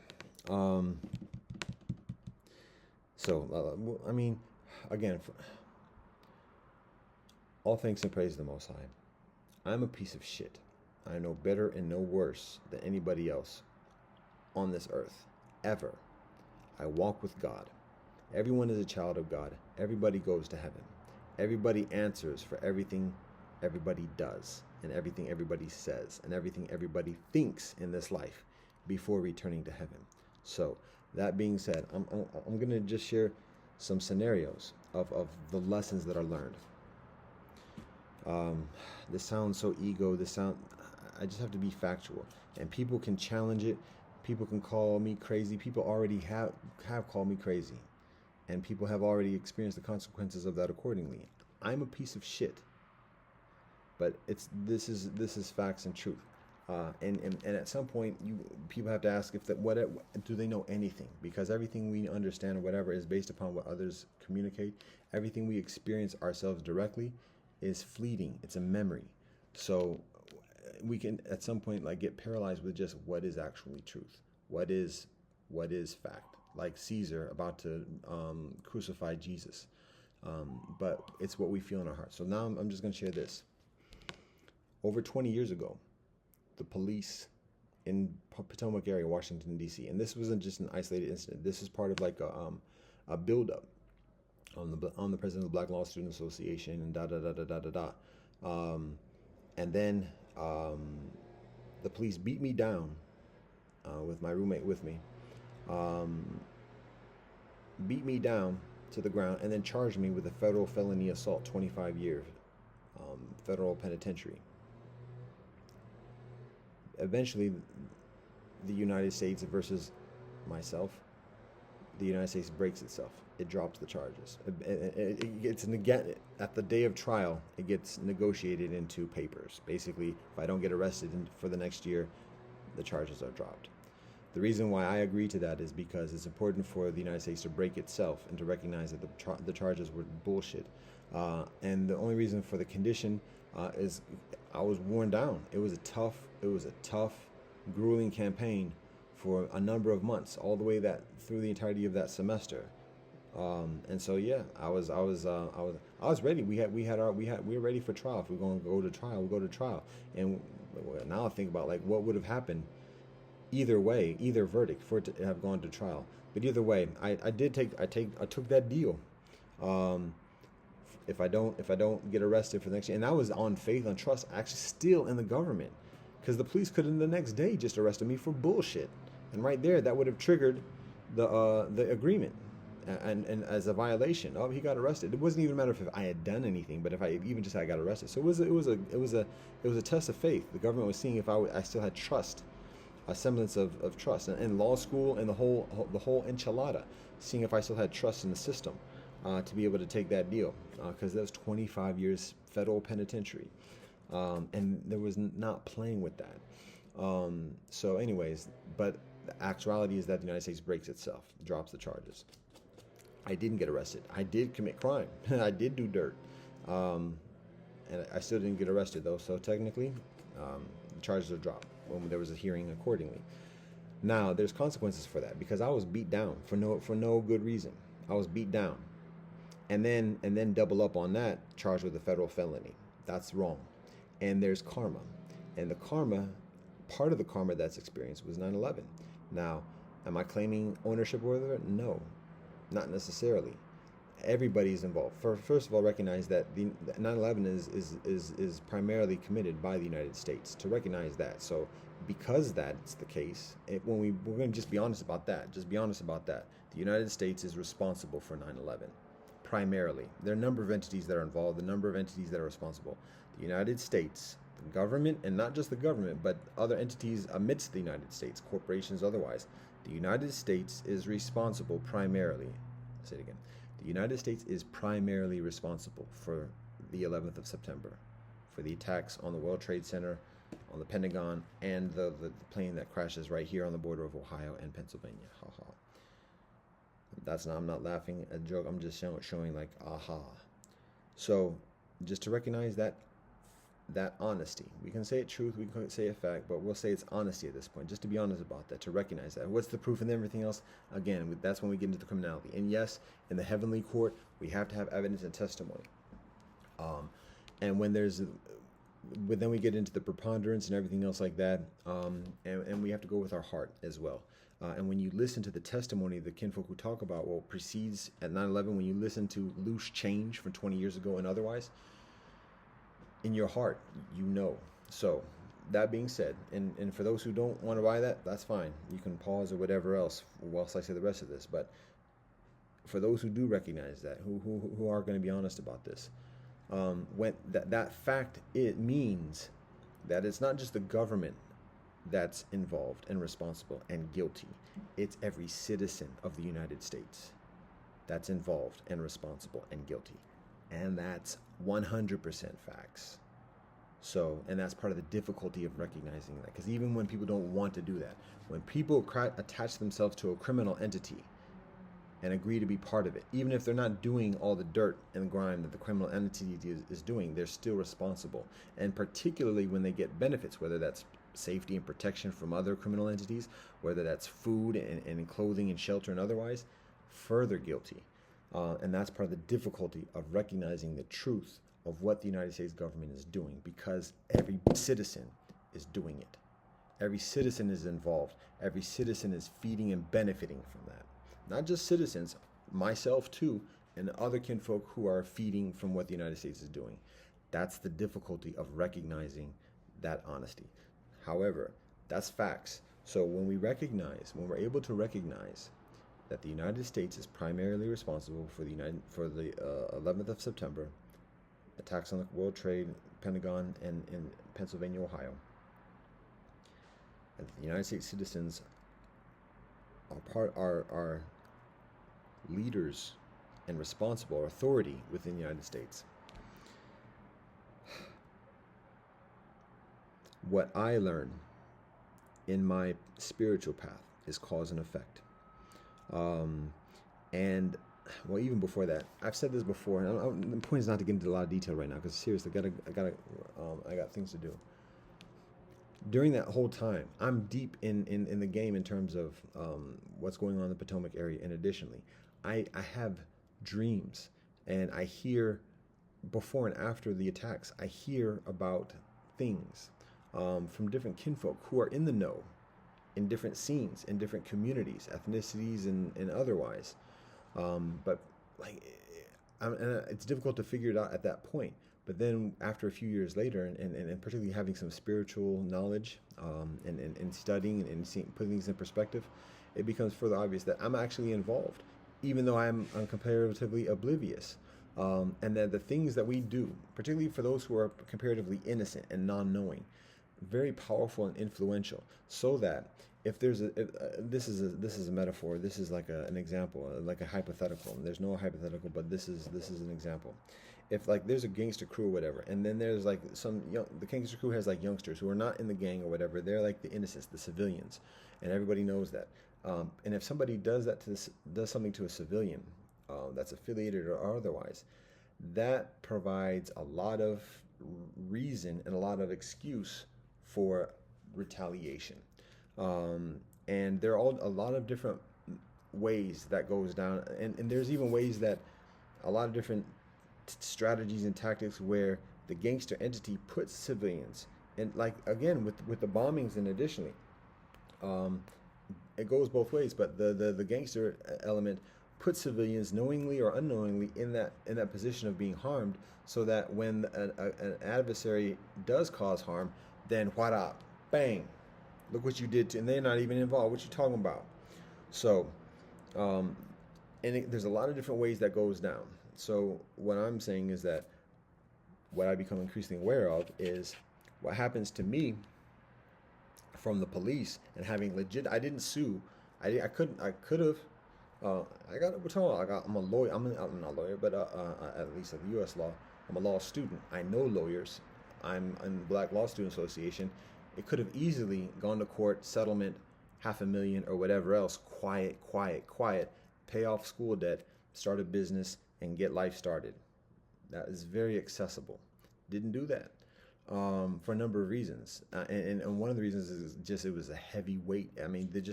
I mean, again, all thanks and praise to the Most High. I'm a piece of shit. I am no better and no worse than anybody else on this earth, ever. I walk with God. Everyone is a child of God. Everybody goes to heaven. Everybody answers for everything everybody does, and everything everybody says, and everything everybody thinks in this life before returning to heaven. So, that being said, I'm going to just share some scenarios of the lessons that are learned. This sounds so ego. I just have to be factual. And people can challenge it. People can call me crazy. People already have called me crazy. And people have already experienced the consequences of that accordingly. I'm a piece of shit. But this is facts and truth. And at some point, people have to ask do they know anything? Because everything we understand or whatever is based upon what others communicate. Everything we experience ourselves directly is fleeting. It's a memory. So we can at some point like get paralyzed with just what is actually truth. What is fact? Like Caesar about to crucify Jesus. But it's what we feel in our heart. So now I'm just going to share this. Over 20 years ago, the police in Potomac area, Washington, D.C., and this wasn't just an isolated incident. This is part of like a buildup on the president of the Black Law Student Association and da da da da da da da. And then the police beat me down with my roommate with me, beat me down to the ground, and then charged me with a federal felony assault, 25 years, federal penitentiary. Eventually, the United States versus myself, the United States breaks itself. It drops the charges. It gets at the day of trial. It gets negotiated into papers. Basically, if I don't get arrested for the next year, the charges are dropped. The reason why I agree to that is because it's important for the United States to break itself and to recognize that the charges were bullshit. And the only reason for the condition is I was worn down. It was a tough, grueling campaign for a number of months, all the way through the entirety of that semester. And so yeah, I was ready. We were ready for trial. If we're going to go to trial, we'll go to trial. And now I think about like what would have happened either way, either verdict for it to have gone to trial. But either way, I took that deal. If I don't get arrested for the next year, and I was on faith and trust, actually still in the government, because the police could have the next day just arrested me for bullshit, and right there that would have triggered the agreement, and as a violation. Oh, he got arrested. It wasn't even a matter of if I had done anything, but if I even just I got arrested. So it was a test of faith. The government was seeing if I still had trust, a semblance of trust, and law school and the whole enchilada, seeing if I still had trust in the system. To be able to take that deal, because that was 25 years federal penitentiary, and there was not playing with that. So anyways, but the actuality is that the United States breaks itself, drops the charges. I didn't get arrested. I did commit crime. I did do dirt, and I still didn't get arrested though. So technically, the charges are dropped when there was a hearing accordingly. Now there's consequences for that, because I was beat down for no good reason. I was beat down. And then double up on that, charged with a federal felony. That's wrong. And there's karma. And the karma, part of the karma that's experienced was 9/11. Now, am I claiming ownership over it? No, not necessarily. Everybody's involved. First of all, recognize that the 9/11 is primarily committed by the United States. To recognize that. So because that's the case, we're going to just be honest about that. Just be honest about that. The United States is responsible for 9/11. Primarily. There are a number of entities that are involved, the number of entities that are responsible. The United States, the government, and not just the government, but other entities amidst the United States, corporations otherwise. The United States is responsible primarily. I'll say it again. The United States is primarily responsible for the 11th of September, for the attacks on the World Trade Center, on the Pentagon, and the plane that crashes right here on the border of Ohio and Pennsylvania. Ha ha. I'm not laughing at a joke. I'm just showing like, aha. So just to recognize that honesty. We can say it truth, we can say it fact, but we'll say it's honesty at this point. Just to be honest about that, to recognize that. What's the proof and everything else? Again, that's when we get into the criminality. And yes, in the heavenly court, we have to have evidence and testimony. And when then we get into the preponderance and everything else like that, and we have to go with our heart as well. And when you listen to the testimony of the kinfolk who talk about what precedes at 9/11, when you listen to loose change from 20 years ago and otherwise, in your heart, you know. So that being said, and for those who don't want to buy that, that's fine. You can pause or whatever else whilst I say the rest of this. But for those who do recognize that, who are going to be honest about this, when that fact, it means that it's not just the government that's involved and responsible and guilty. It's every citizen of the United States that's involved and responsible and guilty. And that's 100% facts. So, and that's part of the difficulty of recognizing that. Because even when people don't want to do that, when people attach themselves to a criminal entity and agree to be part of it, even if they're not doing all the dirt and grime that the criminal entity is doing, they're still responsible. And particularly when they get benefits, whether that's safety and protection from other criminal entities, whether that's food and clothing and shelter and otherwise, further guilty. And that's part of the difficulty of recognizing the truth of what the United States government is doing, because every citizen is doing it. Every citizen is involved. Every citizen is feeding and benefiting from that. Not just citizens, myself too, and other kinfolk who are feeding from what the United States is doing. That's the difficulty of recognizing that honesty. However, that's facts. So when we're able to recognize that the United States is primarily responsible for the 11th of September attacks on the World Trade Pentagon and in Pennsylvania, Ohio, and the United States citizens are leaders and responsible authority within the United States. What I learn in my spiritual path is cause and effect. And well, even before that, I've said this before, and the point is not to get into a lot of detail right now, because seriously, I got things to do. During that whole time, I'm deep in the game in terms of what's going on in the Potomac area. And additionally, I have dreams, and I hear, before and after the attacks, I hear about things from different kinfolk who are in the know, in different scenes, in different communities, ethnicities, and otherwise. But like, it's difficult to figure it out at that point. But then after a few years later, and particularly having some spiritual knowledge, and studying and putting things in perspective, it becomes further obvious that I'm actually involved, even though I'm comparatively oblivious. And that the things that we do, particularly for those who are comparatively innocent and non-knowing, very powerful and influential. So that if there's this is a metaphor, this is like an example, like a hypothetical. And there's no hypothetical, but this is an example. If like there's a gangster crew or whatever, and then there's like the gangster crew has like youngsters who are not in the gang or whatever, they're like the innocents, the civilians, and everybody knows that. And if somebody does something to a civilian that's affiliated or otherwise, that provides a lot of reason and a lot of excuse for retaliation. And there are a lot of different ways that goes down, and there's even ways that a lot of different strategies and tactics where the gangster entity puts civilians, and like again with the bombings, and additionally, it goes both ways, but the gangster element puts civilians knowingly or unknowingly in that position of being harmed, so that when an adversary does cause harm, then whada, bang, look what you did and they're not even involved. What you talking about? So, there's a lot of different ways that goes down. So what I'm saying is that what I become increasingly aware of is what happens to me from the police, and having legit. I didn't sue. I could have. I'm a lawyer. I'm not a lawyer, but at least of U.S. law, I'm a law student. I know lawyers. I'm in the Black Law Student Association. It could have easily gone to court, settlement, $500,000 or whatever else. Quiet. Pay off school debt, start a business, and get life started. That is very accessible. Didn't do that for a number of reasons, and one of the reasons is just it was a heavy weight. I mean, and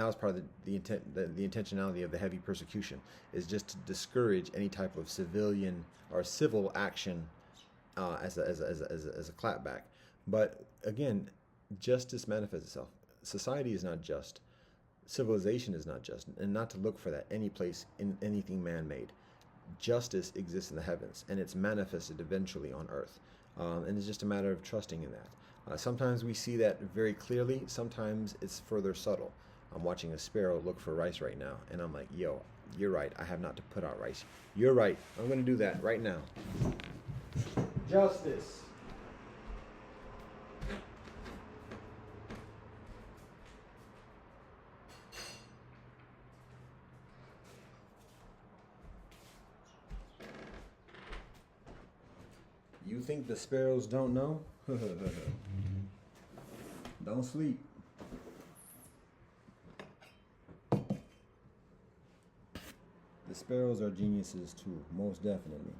that was part of the intentionality of the heavy persecution, is just to discourage any type of civilian or civil action as a clapback. But again, justice manifests itself. Society is not just. Civilization is not just, and not to look for that any place in anything man-made. Justice exists in the heavens, and it's manifested eventually on earth. And it's just a matter of trusting in that. Sometimes we see that very clearly. Sometimes it's further subtle. I'm watching a sparrow look for rice right now, and I'm like, yo, you're right. I have not to put out rice. You're right. I'm going to do that right now. Justice. You think the sparrows don't know? Don't sleep. The sparrows are geniuses too, most definitely.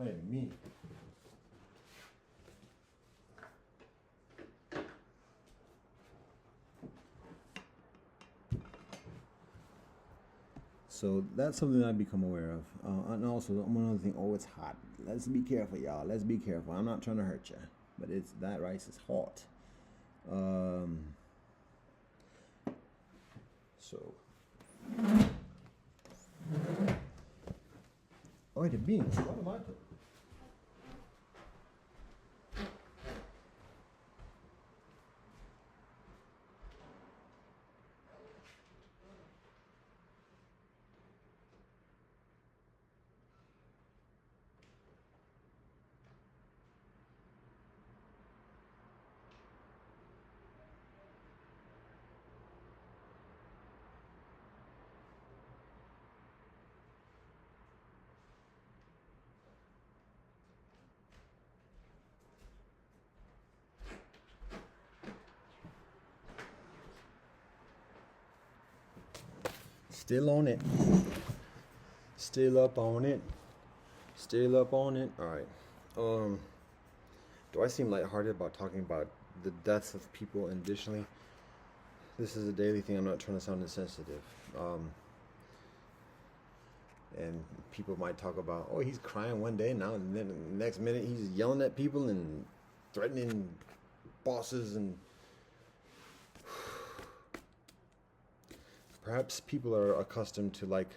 Ay, me. So that's something I've become aware of. And also, one other thing. Oh, it's hot. Let's be careful, y'all. Let's be careful. I'm not trying to hurt you, but that rice is hot. So, oh, the beans. What am I putting? Still on it. Still up on it. Still up on it. All right. Do I seem lighthearted about talking about the deaths of people? And additionally, this is a daily thing. I'm not trying to sound insensitive. And people might talk about, oh, he's crying one day now, and then the next minute he's yelling at people and threatening bosses, and perhaps people are accustomed to like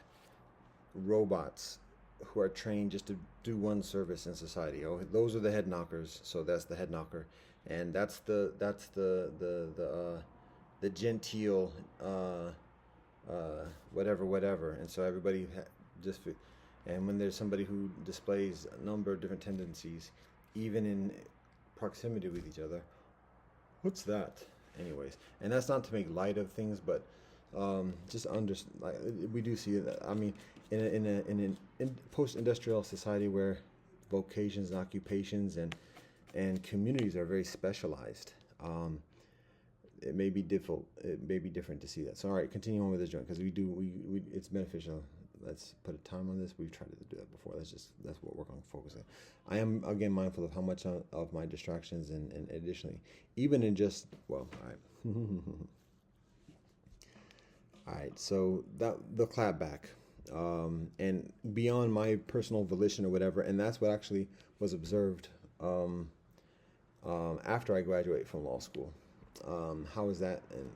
robots who are trained just to do one service in society. Oh, those are the head knockers, so that's the head knocker, and that's the genteel whatever, and so everybody just. And when there's somebody who displays a number of different tendencies, even in proximity with each other, what's that? Anyways, and that's not to make light of things, but like, we do see that. I mean, in post-industrial society where vocations and occupations and communities are very specialized, it may be difficult. It may be different to see that. So, all right, continue on with this joint because we it's beneficial. Let's put a time on this. We've tried to do that before. That's what we're going to focus on. I am again mindful of how much of my distractions and additionally, even in just all right. All right, so the clap back, and beyond my personal volition or whatever, and that's what actually was observed after I graduated from law school. How is that? And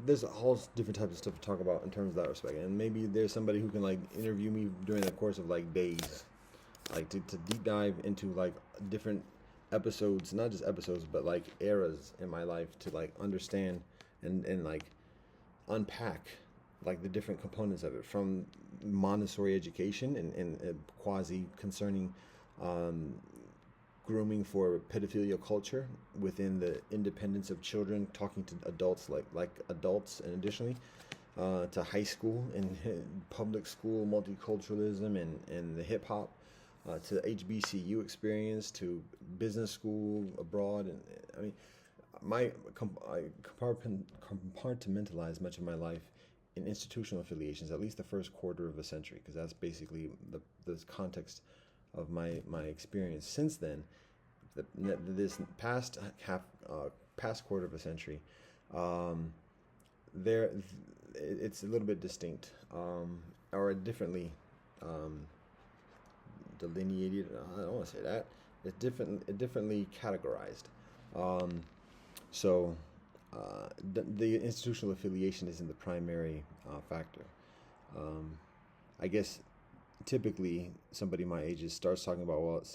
there's all different types of stuff to talk about in terms of that respect, and maybe there's somebody who can like interview me during the course of like days, like to deep dive into like different episodes, not just episodes, but like eras in my life to like understand and like unpack like the different components of it, from Montessori education and quasi concerning grooming for pedophilia culture within the independence of children talking to adults like adults, and additionally to high school and public school multiculturalism and the hip hop, to the HBCU experience, to business school abroad. And I mean, I compartmentalize much of my life in institutional affiliations, at least the first quarter of a century, because that's basically the context of my experience. Since then, this past quarter of a century, it's a little bit distinct, or differently delineated. I don't want to say that. It's differently categorized. So the institutional affiliation isn't the primary factor. I guess typically somebody my age starts talking about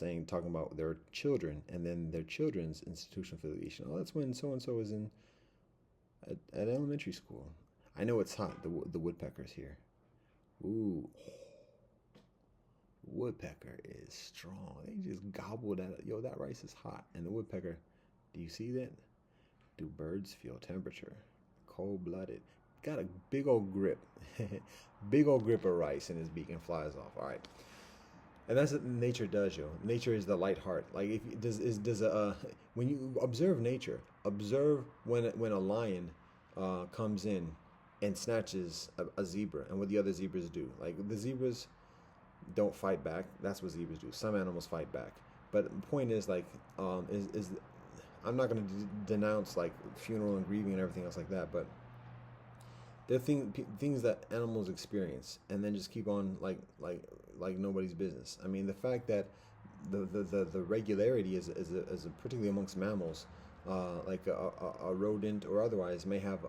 their children and then their children's institutional affiliation. Oh, that's when so and so is at elementary school. I know it's hot. The woodpecker's here. Ooh, woodpecker is strong. They just gobble that. Yo, that rice is hot. And the woodpecker, do you see that? Do birds feel temperature? Cold-blooded. Got a big old grip. Big old grip of rice in his beak and flies off. All right. And that's what nature does, yo. Nature is the light heart. Like, when you observe nature, observe when a lion comes in and snatches a zebra and what the other zebras do. Like, the zebras, don't fight back. That's what zebras do. Some animals fight back. But the point is, like, is I'm not going to denounce like funeral and grieving and everything else like that, but there are things that animals experience and then just keep on like nobody's business. I mean, the fact that the regularity is particularly amongst mammals, like a rodent or otherwise, may have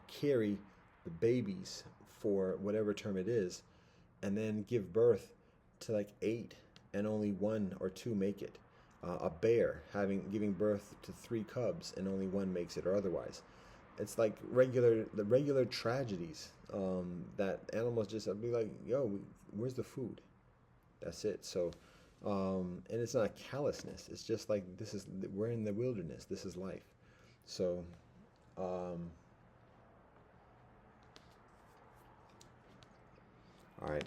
carry the babies for whatever term it is, and then give birth to like 8 and only 1 or 2 make it. A bear giving birth to 3 cubs and only 1 makes it or otherwise. It's like the regular tragedies that animals just be like, yo, where's the food? That's it. So, and it's not callousness. It's just like we're in the wilderness. This is life. So, all right.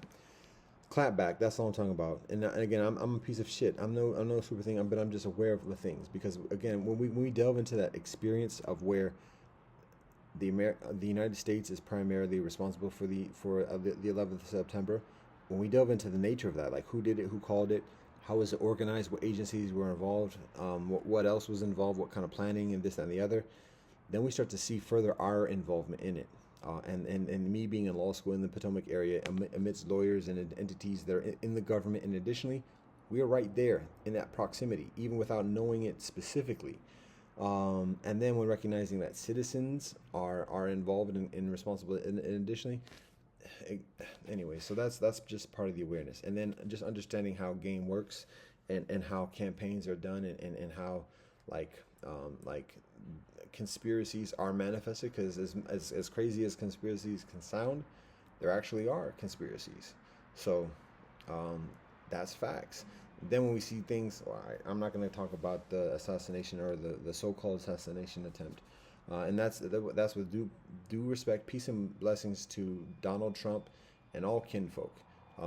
Clapback. That's all I'm talking about. And again, I'm a piece of shit. I'm no super thing. But I'm just aware of the things because again, when we delve into that experience of where the United States is primarily responsible for the 11th of September. When we delve into the nature of that, like who did it, who called it, how was it organized, what agencies were involved, what else was involved, what kind of planning, and this and the other, then we start to see further our involvement in it. And me being in law school in the Potomac area, amidst lawyers and entities that are in the government, and additionally, we are right there in that proximity, even without knowing it specifically. And then when recognizing that citizens are involved in responsible, and additionally, anyway, so that's just part of the awareness, and then just understanding how game works, and how campaigns are done, and how like conspiracies are manifested, because as crazy as conspiracies can sound, there actually are conspiracies. So that's facts. Then when we see things, I'm not going to talk about the assassination or the so-called assassination attempt, and that's with due respect, peace and blessings to Donald Trump and all kinfolk,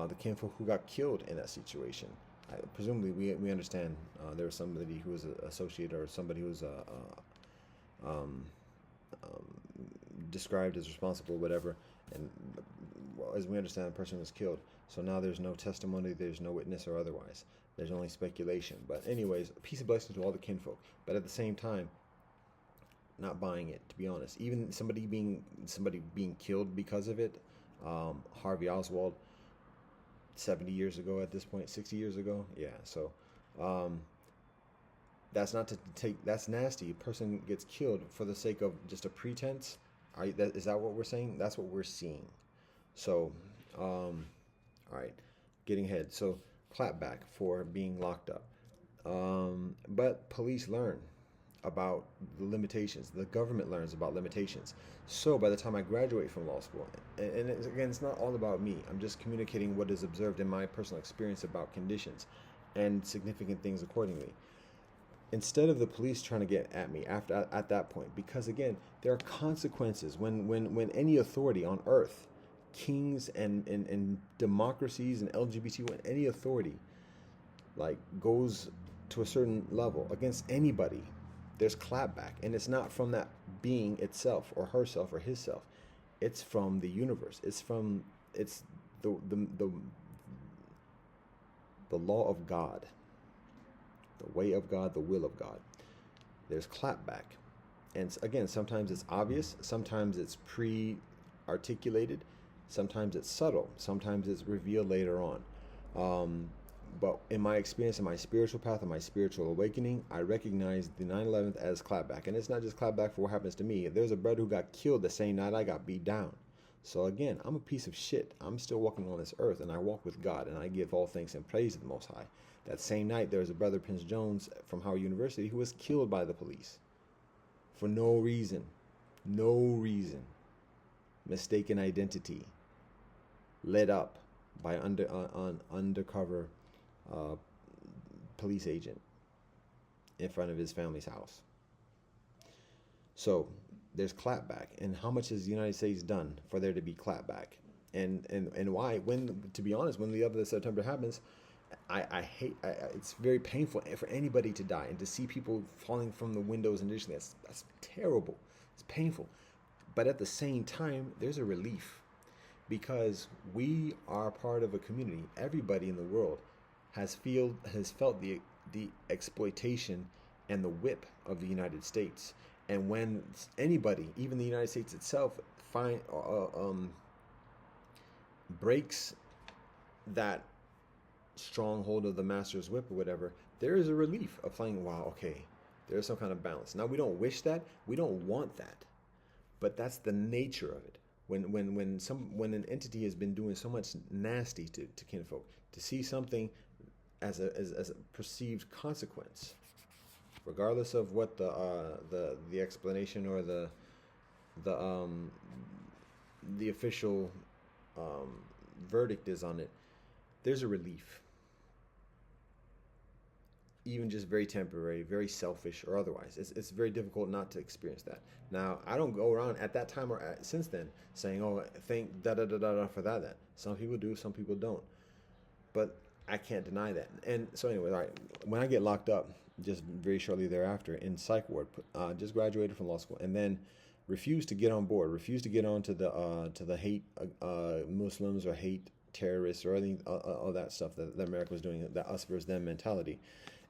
the kinfolk who got killed in that situation. Presumably, we understand there was somebody who was associated or somebody who was described as responsible, whatever, and as we understand, the person was killed. So now there's no testimony, there's no witness or otherwise. There's only speculation. But anyways, peace and blessings to all the kinfolk. But at the same time, not buying it, to be honest. Even somebody being killed because of it. Harvey Oswald, 70 years ago at this point, 60 years ago. Yeah, so that's not to take, that's nasty. A person gets killed for the sake of just a pretense. Is that what we're saying? That's what we're seeing. So, all right, getting ahead. So, clapback for being locked up. But police learn about the limitations. The government learns about limitations. So by the time I graduate from law school, and it's not all about me. I'm just communicating what is observed in my personal experience about conditions and significant things accordingly. Instead of the police trying to get at me at that point, because again, there are consequences when any authority on earth, kings and democracies and LGBT, when any authority like goes to a certain level against anybody, there's clapback, and it's not from that being itself or herself or himself. It's from the universe. It's the law of God, the way of God, the will of God. There's clapback, and again, sometimes it's obvious, sometimes it's pre-articulated, sometimes it's subtle, sometimes it's revealed later on. But in my experience, in my spiritual path, and my spiritual awakening, I recognize the 9/11 as clapback. And it's not just clapback for what happens to me. There's a brother who got killed the same night I got beat down. So again, I'm a piece of shit. I'm still walking on this earth, and I walk with God, and I give all thanks and praise to the Most High. That same night, there was a brother, Prince Jones, from Howard University, who was killed by the police for no reason. No reason. Mistaken identity. Led up by undercover police agent in front of his family's house. So there's clapback, and how much has the United States done for there to be clapback, and why? When, to be honest, when the 11th of September happens, I hate. It's very painful for anybody to die, and to see people falling from the windows initially. That's terrible. It's painful, but at the same time, there's a relief, because we are part of a community. Everybody in the world has felt the exploitation and the whip of the United States. And when anybody, even the United States itself, breaks that stronghold of the master's whip or whatever, there is a relief of finding, wow, okay, there's some kind of balance. Now, we don't wish that, we don't want that, but that's the nature of it. When an entity has been doing so much nasty to kinfolk, to see something as a perceived consequence, regardless of what the explanation or the official verdict is on it, there's a relief, even just very temporary, very selfish or otherwise. It's very difficult not to experience that. Now, I don't go around at that time or since then saying, oh, thank da da da da for that. Some people do, some people don't. But I can't deny that. And so anyway, all right, when I get locked up, just very shortly thereafter in psych ward, just graduated from law school, and then refused to get on board, refused to get on to the hate Muslims or hate terrorists or anything, all that stuff that America was doing, the us versus them mentality.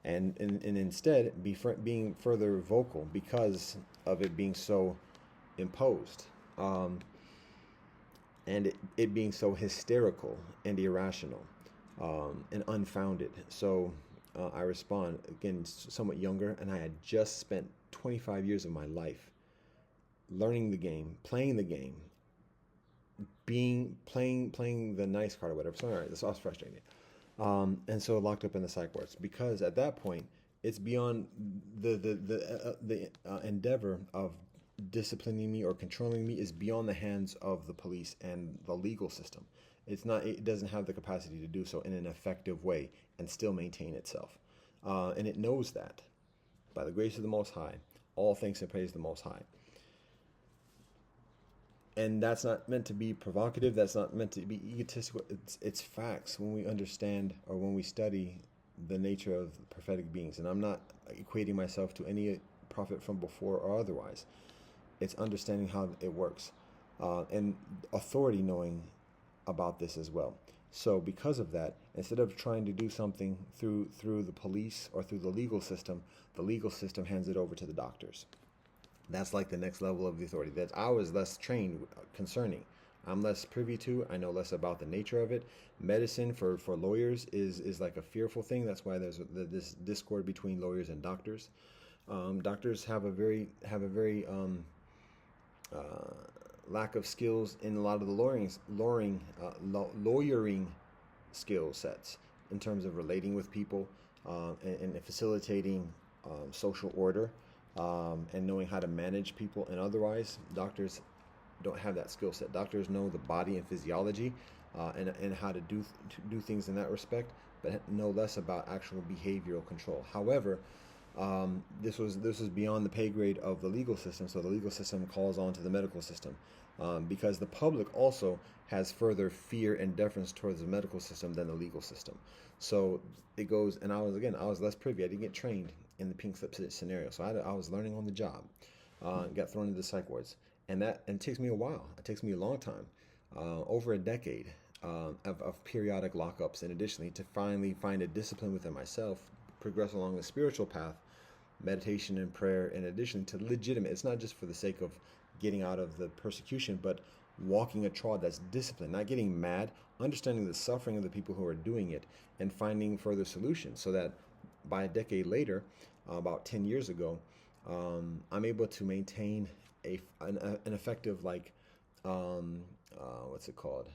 And instead being further vocal because of it being so imposed, and it being so hysterical and irrational, and unfounded. So I respond, again, somewhat younger, and I had just spent 25 years of my life learning the game, playing the game, playing the nice card or whatever. So all right, this was frustrating. And so locked up in the psych wards, because at that point it's beyond the endeavor of disciplining me or controlling me is beyond the hands of the police and the legal system. It doesn't have the capacity to do so in an effective way and still maintain itself. And it knows that by the grace of the Most High, all thanks and praise the Most High. And that's not meant to be provocative. That's not meant to be egotistical. It's facts when we understand or when we study the nature of prophetic beings. And I'm not equating myself to any prophet from before or otherwise. It's understanding how it works, and authority knowing about this as well. So because of that, instead of trying to do something through the police or through the legal system hands it over to the doctors. That's like the next level of the authority that I was less trained concerning. I'm less privy to. I know less about the nature of it. Medicine for lawyers is like a fearful thing. That's why there's this discord between lawyers and doctors. Doctors have a very lack of skills in a lot of the lawyering skill sets in terms of relating with people, and facilitating social order. And knowing how to manage people, and otherwise, doctors don't have that skill set. Doctors know the body and physiology, and how to do things in that respect, but know less about actual behavioral control. However, this was beyond the pay grade of the legal system, so the legal system calls on to the medical system, because the public also has further fear and deference towards the medical system than the legal system. So it goes, and I was less privy. I didn't get trained in the pink slip scenario, so I was learning on the job. Got thrown into the psych wards, and it takes me a while. It takes me a long time, over a decade of periodic lockups, and additionally to finally find a discipline within myself, progress along the spiritual path, meditation and prayer, in addition to legitimate. It's not just for the sake of getting out of the persecution, but walking a trod that's disciplined, not getting mad, understanding the suffering of the people who are doing it, and finding further solutions, so that by a decade later, about 10 years ago, I'm able to maintain an effective, like, what's it called?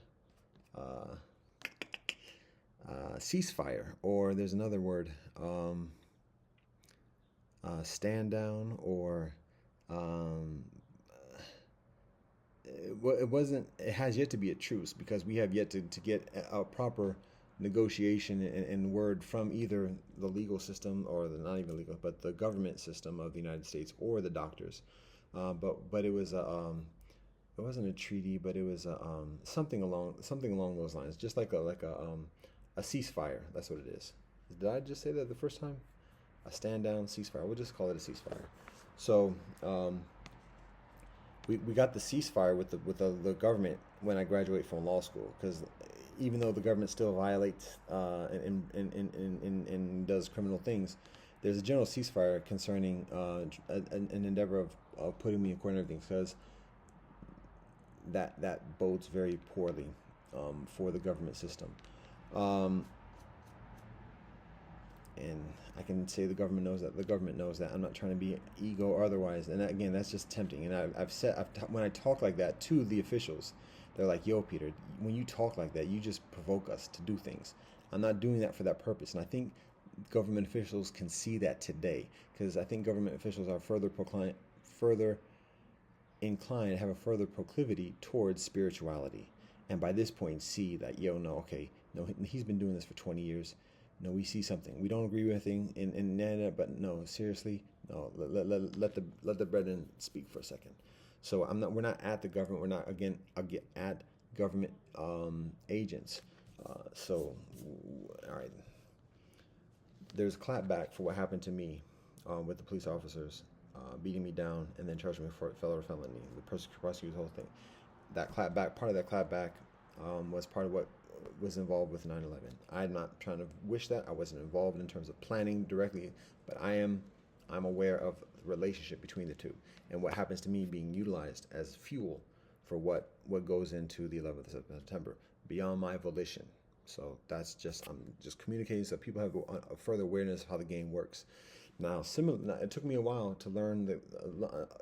Ceasefire, or there's another word, stand down, or it has yet to be a truce, because we have yet to get a proper negotiation and word from either the legal system, or not even legal, but the government system of the United States, or the doctors. But it was it wasn't a treaty, but it was something along those lines, just like a ceasefire. That's what it is. Did I just say that the first time? A stand down ceasefire. We'll just call it a ceasefire. So we got the ceasefire with the government when I graduate from law school, because even though the government still violates and does criminal things, there's a general ceasefire concerning an endeavor of putting me in court and everything, because that bodes very poorly for the government system. Um, and I can say the government knows that. The government knows that. I'm not trying to be ego or otherwise. And that, again, that's just tempting. And when I talk like that to the officials, they're like, "Yo, Peter, when you talk like that, you just provoke us to do things." I'm not doing that for that purpose. And I think government officials can see that today, because I think government officials are further inclined, have a further proclivity towards spirituality, and by this point see that, yo, no, okay, no, he's been doing this for 20 years. No, we see something. We don't agree with anything, but no, seriously, no. Let the brethren speak for a second. So we're not at the government. We're not again at government agents. So, all right. There's a clapback for what happened to me with the police officers beating me down and then charging me for felony. The prosecutor's whole thing. Part of that clapback was part of what was involved with 9/11. I'm not trying to wish that. I wasn't involved in terms of planning directly, but I'm aware of the relationship between the two and what happens to me being utilized as fuel for what goes into the 11th of September beyond my volition. So I'm just communicating so people have a further awareness of how the game works. Now, it took me a while to learn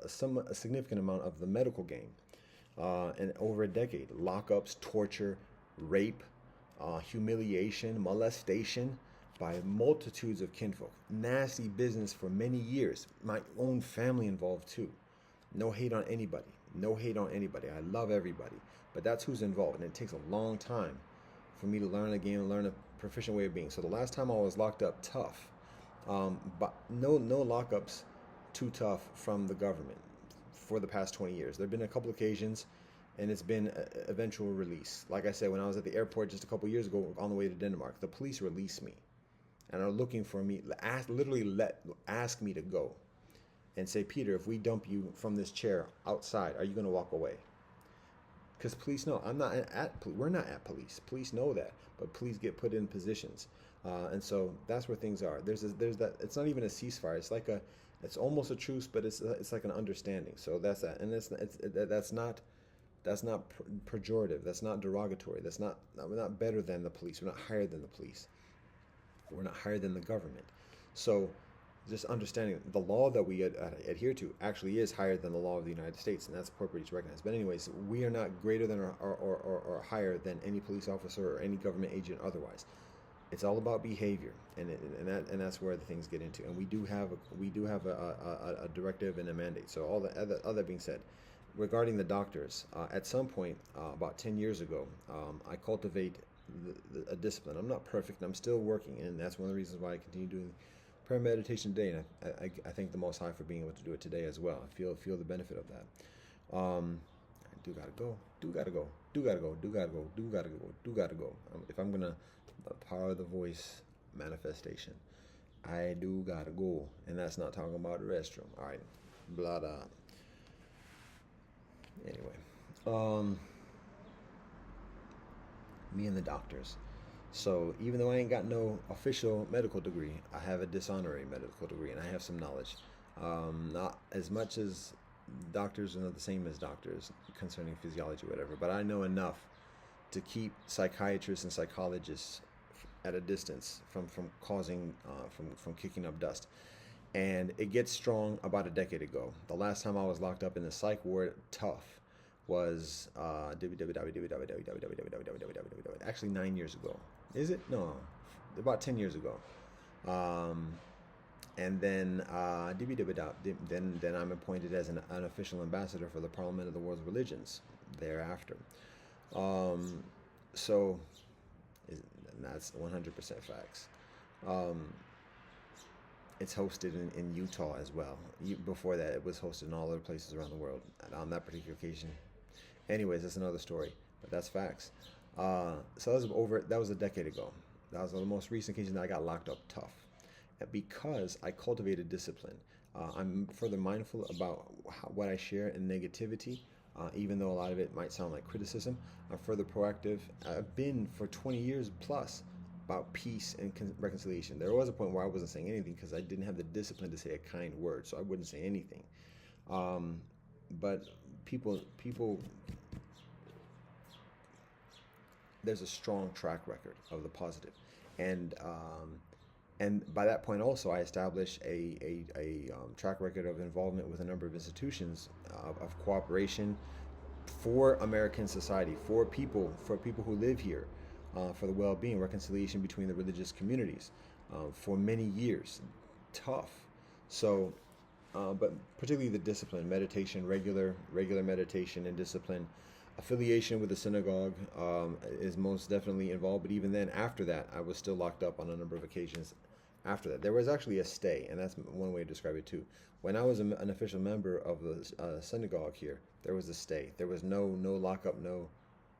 a significant amount of the medical game, and over a decade, lockups, torture, rape, humiliation, molestation by multitudes of kinfolk. Nasty business for many years. My own family involved too. No hate on anybody. No hate on anybody. I love everybody. But that's who's involved. And it takes a long time for me to learn the game and learn a proficient way of being. So the last time I was locked up tough, but no lockups too tough from the government for the past 20 years. There have been a couple occasions, and it's been eventual release. Like I said, when I was at the airport just a couple years ago on the way to Denmark, the police released me and are looking for me, ask me to go and say, "Peter, if we dump you from this chair outside, are you going to walk away?" Because police know we're not at police. Police know that, but police get put in positions, and so that's where things are. There's that. It's not even a ceasefire. It's almost a truce, but it's like an understanding. So that's that, and that's not pejorative. That's not derogatory. We're not better than the police. We're not higher than the police. We're not higher than the government. So just understanding the law that we adhere to actually is higher than the law of the United States, and that's appropriate to recognize. But anyways, we are not greater than or higher than any police officer or any government agent otherwise. It's all about behavior, and that's where the things get into. And we do have a directive and a mandate. So all that being said, regarding the doctors, at some point about 10 years ago, I cultivate a discipline. I'm not perfect, and I'm still working, and that's one of the reasons why I continue doing prayer meditation today, and I thank the Most High for being able to do it today as well. I feel the benefit of that. I do gotta go. If I'm gonna, the power of the voice manifestation, I do gotta go, and that's not talking about the restroom. All right, blah blah. Anyway, me and the doctors. So even though I ain't got no official medical degree, I have a dishonorary medical degree, and I have some knowledge. Not as much as doctors are not the same as doctors concerning physiology or whatever, but I know enough to keep psychiatrists and psychologists at a distance from causing from kicking up dust. And it gets strong about a decade ago. The last time I was locked up in the psych ward tough was actually 9 years ago. Is it? No, about 10 years ago. And then then I'm appointed as an official ambassador for the Parliament of the World's Religions thereafter. So that's 100% facts. It's hosted in Utah as well. Before that, it was hosted in all other places around the world. And on that particular occasion, anyways, that's another story, but that's facts. So that was a decade ago. That was the most recent occasion that I got locked up tough. because I cultivated discipline. I'm further mindful about what I share in negativity, even though a lot of it might sound like criticism. I'm further proactive. I've been for 20 years plus about peace and reconciliation. There was a point where I wasn't saying anything because I didn't have the discipline to say a kind word, so I wouldn't say anything. But people, there's a strong track record of the positive, and by that point also I established a track record of involvement with a number of institutions of cooperation for American society, for people who live here, for the well-being, reconciliation between the religious communities, for many years. Tough. So, but particularly the discipline, meditation, regular meditation and discipline. Affiliation with the synagogue is most definitely involved, but even then, after that, I was still locked up on a number of occasions. After that, there was actually a stay, and that's one way to describe it too. When I was an official member of the synagogue here, there was a stay. There was no lockup, no.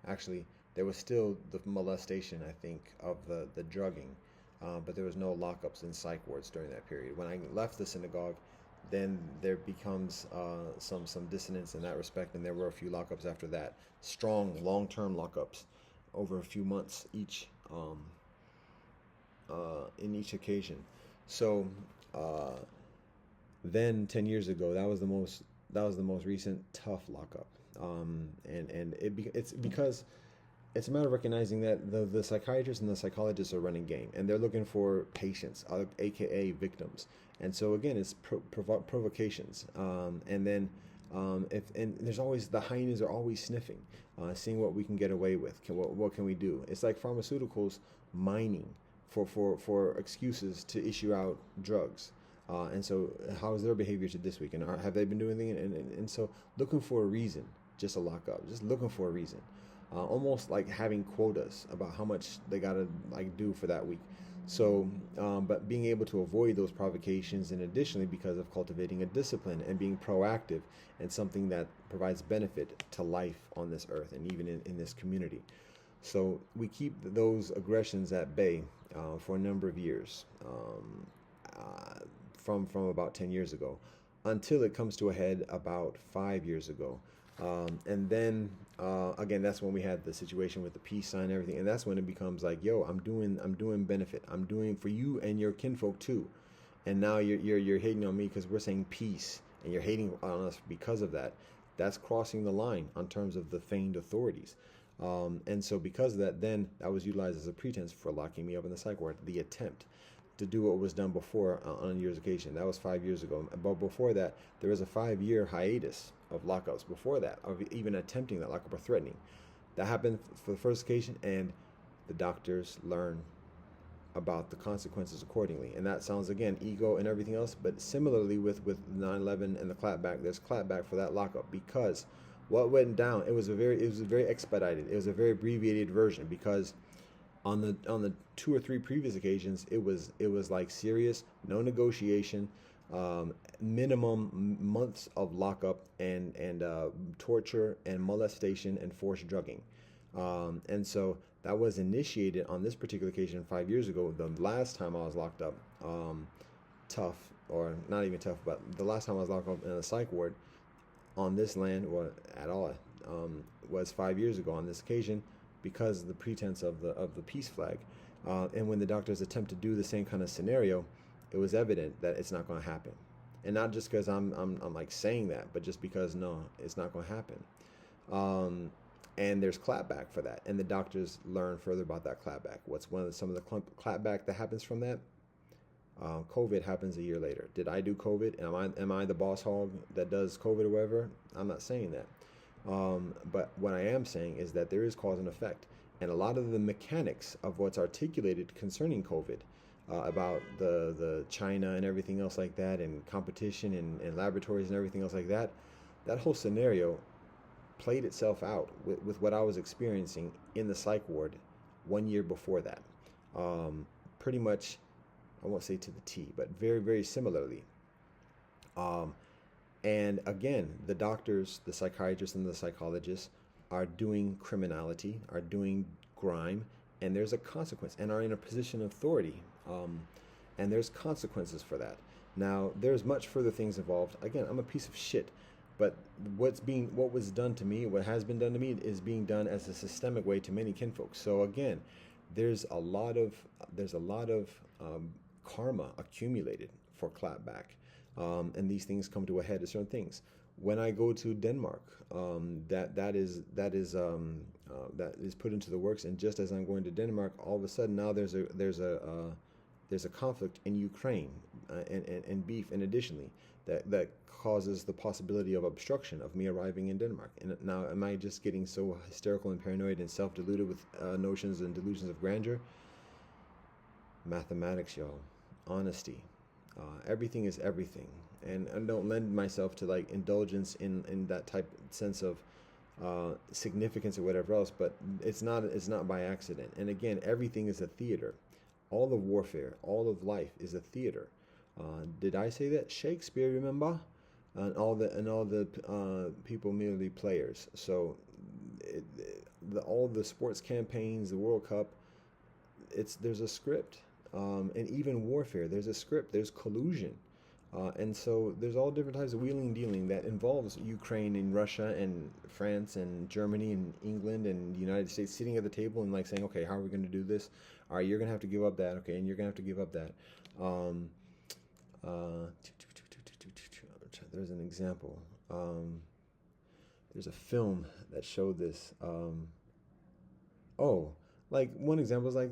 Actually, there was still the molestation, I think, of the drugging, but there was no lockups in psych wards during that period. When I left the synagogue, then there becomes some dissonance in that respect, and there were a few lockups after that. Strong, long-term lockups over a few months each, in each occasion. So then 10 years ago, that was the most recent tough lockup, and it's because it's a matter of recognizing that the psychiatrists and the psychologists are running game, and they're looking for patients, aka victims. And so again, it's provocations, and then and there's always, the hyenas are always sniffing, seeing what we can get away with. What can we do? It's like pharmaceuticals mining for excuses to issue out drugs. And so how is their behavior to this week? And have they been doing anything? And so looking for a reason just to lock up, just looking for a reason. Almost like having quotas about how much they gotta do for that week. So, but being able to avoid those provocations, and additionally because of cultivating a discipline and being proactive and something that provides benefit to life on this earth and even in this community. So we keep those aggressions at bay for a number of years, from about 10 years ago, until it comes to a head about 5 years ago. And then again, that's when we had the situation with the peace sign and everything, and that's when it becomes like, yo, I'm doing benefit, I'm doing for you and your kinfolk too, and now you're hating on me because we're saying peace, and you're hating on us because of that. That's crossing the line on terms of the feigned authorities, and so because of that, then that was utilized as a pretense for locking me up in the psych ward. The attempt to do what was done before on a New Year's occasion. That was 5 years ago. But before that, there was a 5-year hiatus of lockouts before that, of even attempting that lockup or threatening. That happened for the first occasion, and the doctors learn about the consequences accordingly. And that sounds, again, ego and everything else, but similarly with 9/11 and the clapback, there's clapback for that lockup, because what went down, it was very expedited. It was a very abbreviated version, because on the 2 or 3 previous occasions, it was like serious, no negotiation, minimum months of lockup and torture and molestation and forced drugging, and so that was initiated on this particular occasion 5 years ago. The last time I was locked up, tough, or not even tough, but the last time I was locked up in a psych ward on this land, or at all, was 5 years ago on this occasion, because of the pretense of the peace flag, and when the doctors attempt to do the same kind of scenario, it was evident that it's not going to happen, and not just because I'm like saying that, but just because no, it's not going to happen, and there's clapback for that, and the doctors learn further about that clapback. What's some of the clapback that happens from that? COVID happens a year later. Did I do COVID? Am I the boss hog that does COVID or whatever? I'm not saying that. But what I am saying is that there is cause and effect, and a lot of the mechanics of what's articulated concerning COVID, about the China and everything else like that, and competition and laboratories and everything else like that, that whole scenario played itself out with what I was experiencing in the psych ward 1 year before that. Pretty much, I won't say to the T, but very, very similarly. And again, the doctors, the psychiatrists, and the psychologists are doing criminality, are doing grime, and there's a consequence, and are in a position of authority. and there's consequences for that. Now, there's much further things involved. Again, I'm a piece of shit, but what was done to me, what has been done to me, is being done as a systemic way to many kinfolk. So again, there's a lot of karma accumulated for clapback, and these things come to a head to certain things. When I go to Denmark, that is put into the works, and just as I'm going to Denmark, all of a sudden now there's a conflict in Ukraine, and beef, and additionally that causes the possibility of obstruction of me arriving in Denmark. And now, am I just getting so hysterical and paranoid and self-deluded with notions and delusions of grandeur? Mathematics, y'all. Honesty. Everything is everything. And I don't lend myself to like indulgence in that type sense of significance or whatever else, but it's not by accident. And again, everything is a theater. All of warfare, all of life is a theater. Did I say that? Shakespeare, remember? And all the people merely players. So all the sports campaigns, the World Cup, there's a script. And even warfare, there's a script, there's collusion. And so there's all different types of wheeling and dealing that involves Ukraine and Russia and France and Germany and England and the United States sitting at the table and like saying, okay, how are we going to do this? All right, you're going to have to give up that. Okay, and you're going to have to give up that. There's an example. There's a film that showed this. Like one example is like,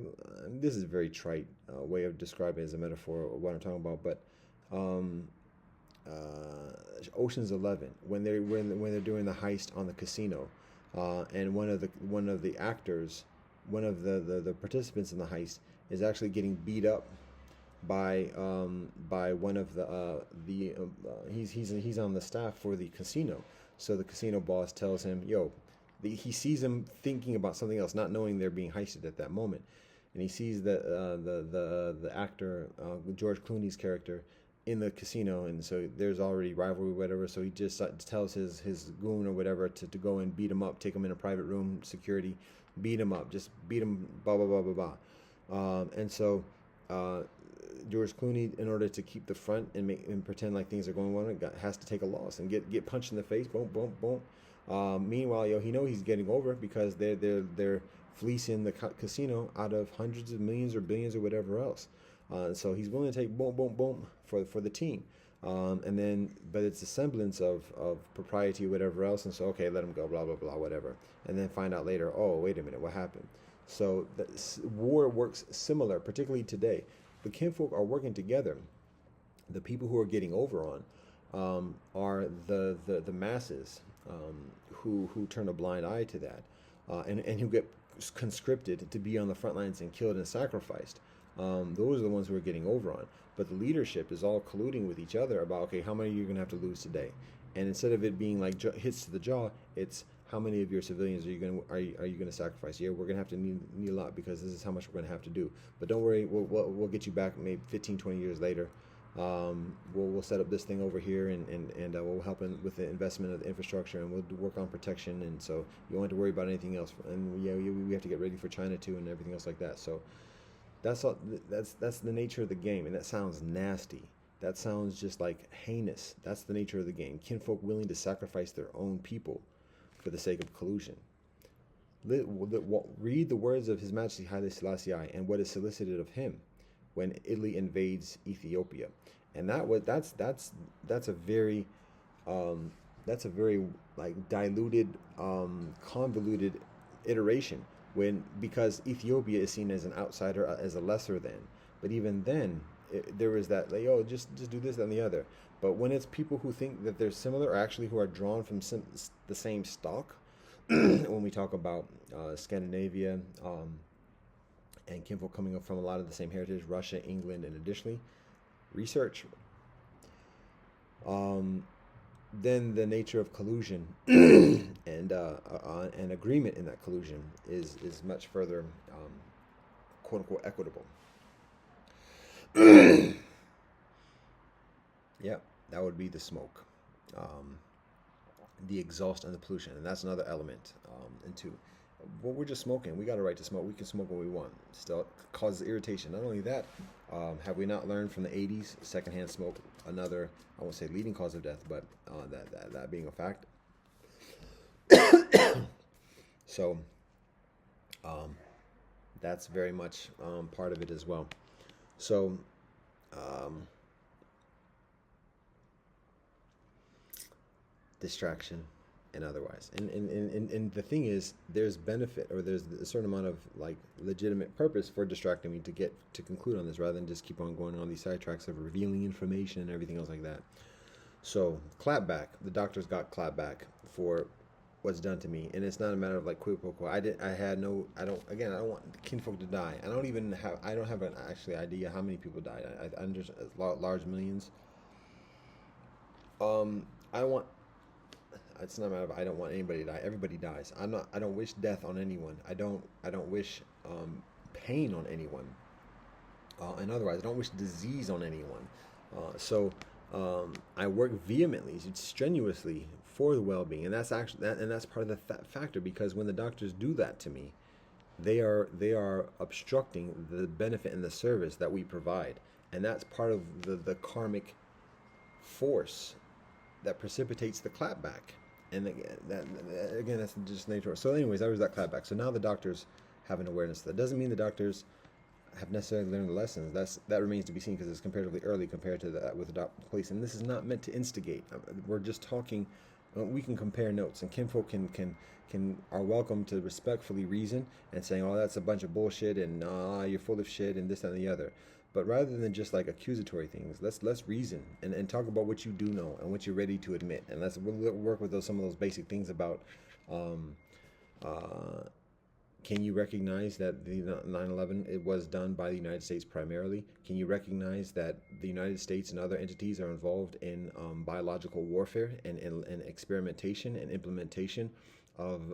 this is a very trite way of describing it as a metaphor of what I'm talking about, but Ocean's 11, when they're doing the heist on the casino, and one of the actors, one of the participants in the heist is actually getting beat up by one of he's on the staff for the casino. So the casino boss tells him, yo, he sees him thinking about something else, not knowing they're being heisted at that moment, and he sees the actor, George Clooney's character, in the casino, and so there's already rivalry, whatever. So he just tells his goon or whatever to go and beat him up, take him in a private room, security, beat him up, just beat him, blah blah blah blah blah. And so George Clooney, in order to keep the front and pretend like things are going well, has to take a loss and get punched in the face, boom boom boom. Meanwhile, he's getting over because they're fleecing the casino out of hundreds of millions or billions or whatever else. So he's willing to take boom boom boom for the team, but it's a semblance of propriety or whatever else. And so okay, let him go, blah blah blah, whatever, and then find out later, oh wait a minute, what happened? So war works similar, particularly today. The kinfolk are working together. The people who are getting over on are the masses, who turn a blind eye to that, and who get conscripted to be on the front lines and killed and sacrificed. Those are the ones who are getting over on. But the leadership is all colluding with each other about, okay, how many are you going to have to lose today? And instead of it being like hits to the jaw, it's how many of your civilians are you going to sacrifice? Yeah, we're going to have to need a lot because this is how much we're going to have to do. But don't worry, we'll get you back maybe 15, 20 years later. We'll set up this thing over here, and we'll help with the investment of the infrastructure, and we'll work on protection. And so you don't have to worry about anything else. And we have to get ready for China too, and everything else like that. So that's the nature of the game, and that sounds nasty. That sounds just like heinous. That's the nature of the game. Kinfolk willing to sacrifice their own people for the sake of collusion. Read the words of His Majesty Haile Selassie and what is solicited of him when Italy invades Ethiopia, and that's a very like diluted, convoluted iteration, because Ethiopia is seen as an outsider, as a lesser than. But even then, there is that, like, oh, just do this and the other. But when it's people who think that they're similar, or actually who are drawn from the same stock, when we talk about Scandinavia, and kinfolk coming up from a lot of the same heritage, Russia, England, and additionally, research. Then the nature of collusion and agreement in that collusion is much further, quote unquote, equitable. Yeah, that would be the smoke, the exhaust, and the pollution, and that's another element into. Well, we're just smoking. We got a right to smoke. We can smoke what we want. Still, it causes irritation. Not only that, Have we not learned from the 80s? Secondhand smoke, another, I won't say leading cause of death, but that being a fact. So that's very much part of it as well. So distraction and otherwise. And the thing is, there's benefit, or there's a certain amount of like legitimate purpose for distracting me to get to conclude on this, rather than just keep on going on these sidetracks of revealing information and everything else like that. So clapback, the doctors got clapback for what's done to me, and it's not a matter of like quid pro quo. I don't want kinfolk to die. I don't have an actually idea how many people died. I understand large millions. I want. It's not a matter of I don't want anybody to die. Everybody dies. I don't wish death on anyone. I don't wish pain on anyone. And otherwise, I don't wish disease on anyone. So I work vehemently, strenuously for the well-being, and that's part of the factor, because when the doctors do that to me, they are obstructing the benefit and the service that we provide, and that's part of the karmic force that precipitates the clapback. And again, that's just nature. So anyways, that was that clapback. So now the doctors have an awareness. That doesn't mean the doctors have necessarily learned the lessons. That remains to be seen, because it's comparatively early compared to that with the police. And this is not meant to instigate. We're just talking. We can compare notes, and kinfolk are welcome to respectfully reason and saying, "Oh, that's a bunch of bullshit," and "you're full of shit," and this and the other. But rather than just like accusatory things, let's reason and talk about what you do know and what you're ready to admit, and let's work with some of those basic things about. Can you recognize that the 9/11, it was done by the United States primarily? Can you recognize that the United States and other entities are involved in biological warfare and experimentation and implementation of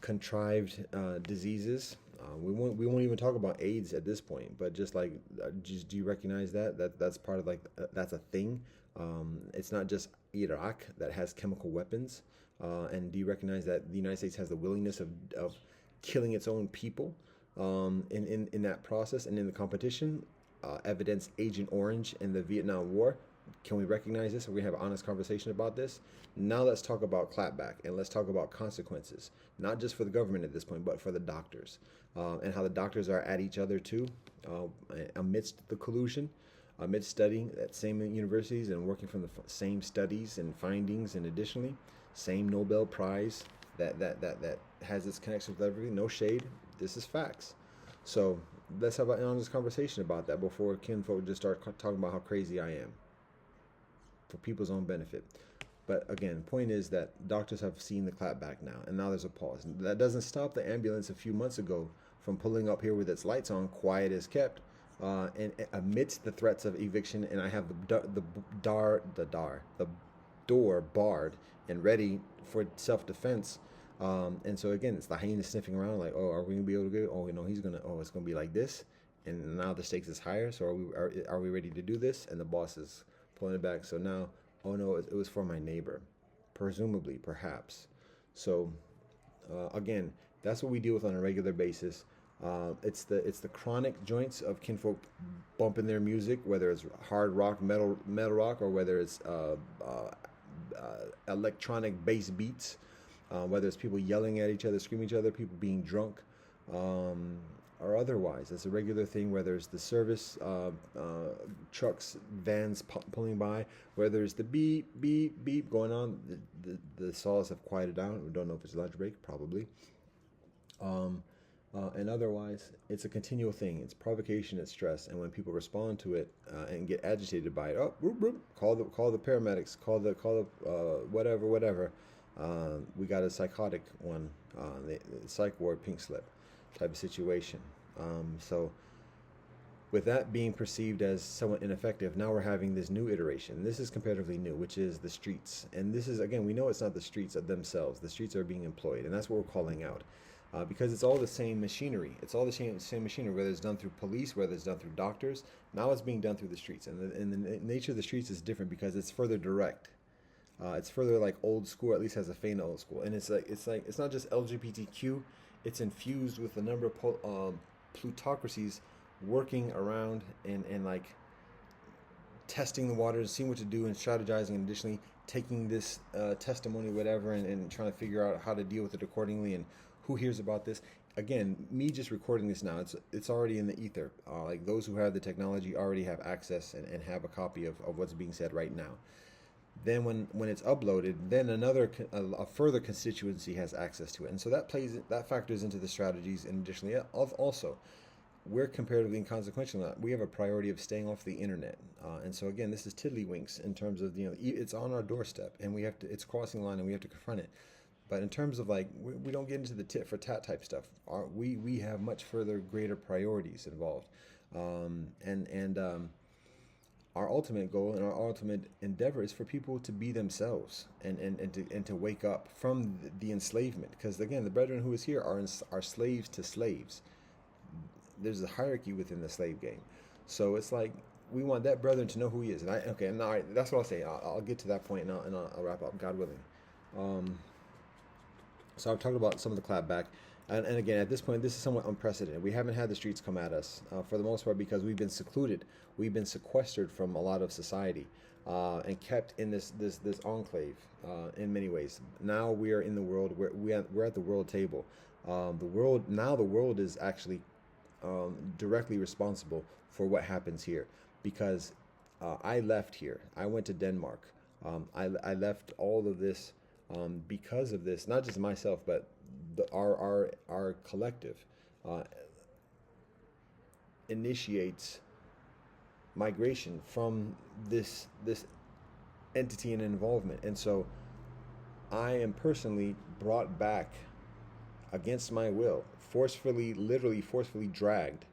contrived diseases? We won't even talk about AIDS at this point, but just like, do you recognize that's part of like that's a thing? It's not just Iraq that has chemical weapons. And do you recognize that the United States has the willingness of killing its own people in that process and in the competition? Evidence Agent Orange in the Vietnam War. Can we recognize this? Are we have an honest conversation about this? Now let's talk about clapback, and let's talk about consequences, not just for the government at this point, but for the doctors, and how the doctors are at each other too, amidst the collusion, amidst studying at same universities and working from the same studies and findings, and additionally, same Nobel Prize that has its connection with everything. No shade. This is facts. So let's have an honest conversation about that before kinfolk just start talking about how crazy I am for people's own benefit. But again, point is that doctors have seen the clapback now, and now there's a pause. That doesn't stop the ambulance a few months ago from pulling up here with its lights on, quiet as kept, and amidst the threats of eviction. And I have the door barred and ready for self-defense. And so again, it's the hyena sniffing around like, oh, are we gonna be able to get it? Oh, it's gonna be like this, and now the stakes is higher. So are we ready to do this? And the boss is pulling it back. So now, oh no, it was for my neighbor, presumably, perhaps. So again, that's what we deal with on a regular basis. It's the chronic joints of kinfolk bumping their music, whether it's hard rock, metal rock, or whether it's electronic bass beats, whether it's people yelling at each other, screaming at each other, people being drunk, or otherwise. It's a regular thing, whether it's the service trucks, vans pulling by, whether it's the beep, beep, beep going on. The saws have quieted down. We don't know if it's lunch break, probably. And otherwise, it's a continual thing. It's provocation, it's stress, and when people respond to it and get agitated by it, oh, boop, boop, call the paramedics, call the whatever. We got a psychotic one, the psych ward, pink slip type of situation. So with that being perceived as somewhat ineffective, now we're having this new iteration. This is comparatively new, which is the streets. And this is, again, we know it's not the streets of themselves. The streets are being employed, and that's what we're calling out. Because it's all the same machinery. It's all the same machinery, whether it's done through police, whether it's done through doctors. Now it's being done through the streets. And the nature of the streets is different because it's further direct. It's further like old school, at least has a faint old school. And it's not just LGBTQ. It's infused with a number of plutocracies working around and like testing the waters, seeing what to do, and strategizing, and additionally taking this testimony, whatever, and trying to figure out how to deal with it accordingly, and who hears about this. Again, me just recording this now, it's already in the ether. Like those who have the technology already have access and have a copy of what's being said right now. Then when it's uploaded, then a further constituency has access to it, and so that factors into the strategies. And additionally, also, we're comparatively inconsequential. We have a priority of staying off the internet, and so again, this is tiddlywinks in terms of it's on our doorstep, and it's crossing the line, and we have to confront it. But in terms of like we don't get into the tit for tat type stuff. We have much further greater priorities involved, and our ultimate goal and our ultimate endeavor is for people to be themselves and to wake up from the enslavement. Because again, the brethren who is here are slaves to slaves. There's a hierarchy within the slave game. So it's like we want that brethren to know who he is. And that's what I'll say. I'll get to that point, and I'll wrap up, God willing. So I've talked about some of the clapback. And again, at this point, this is somewhat unprecedented. We haven't had the streets come at us for the most part because we've been secluded. We've been sequestered from a lot of society and kept in this enclave in many ways. Now we are in the world. We're at the world table. The world is actually directly responsible for what happens here because I left here. I went to Denmark. I left all of this because of this. Not just myself, but our collective initiates migration from this entity and involvement, and so I am personally brought back against my will, literally forcefully dragged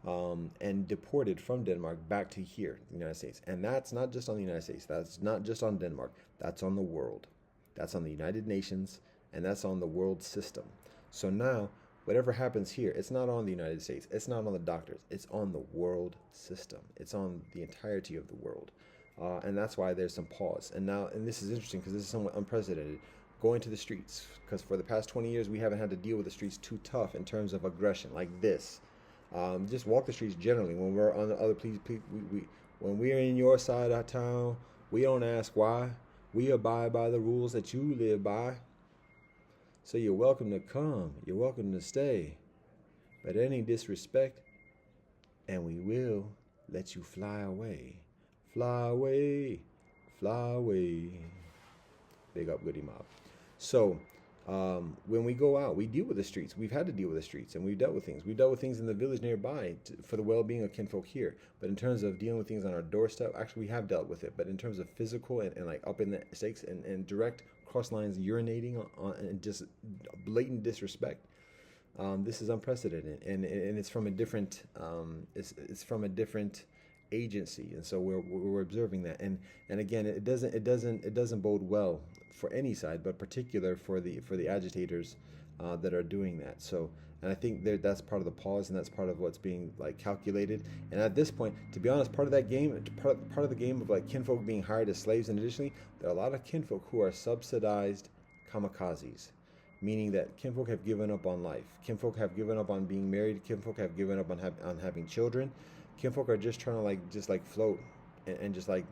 and deported from Denmark back to here, the United States. And that's not just on the United States. That's not just on Denmark. That's on the world. That's on the United Nations. And that's on the world system. So now, whatever happens here, it's not on the United States. It's not on the doctors. It's on the world system. It's on the entirety of the world. And that's why there's some pause. And this is interesting because this is somewhat unprecedented. Going to the streets, because for the past 20 years, we haven't had to deal with the streets too tough in terms of aggression like this. Just walk the streets generally. When we're on the other, when we're in your side of town, we don't ask why. We abide by the rules that you live by. So you're welcome to come. You're welcome to stay. But any disrespect, and we will let you fly away. Fly away. Fly away. Big up Goody Mob. So when we go out, we deal with the streets. We've had to deal with the streets, and we've dealt with things. We've dealt with things in the village nearby for the well-being of kinfolk here. But in terms of dealing with things on our doorstep, actually we have dealt with it. But in terms of physical and like up in the stakes and direct cross lines urinating on and just blatant disrespect, this is unprecedented, and it's from a different it's from a different agency, and so we're observing that, and again, it doesn't bode well for any side, but particular for the agitators that are doing that. So, and I think that's part of the pause, and that's part of what's being like calculated. And at this point, to be honest, part of that game, part of the game of like kinfolk being hired as slaves, and additionally, there are a lot of kinfolk who are subsidized kamikazes, meaning that kinfolk have given up on life. Kinfolk have given up on being married. Kinfolk have given up on having children. Kinfolk are just trying to float and just like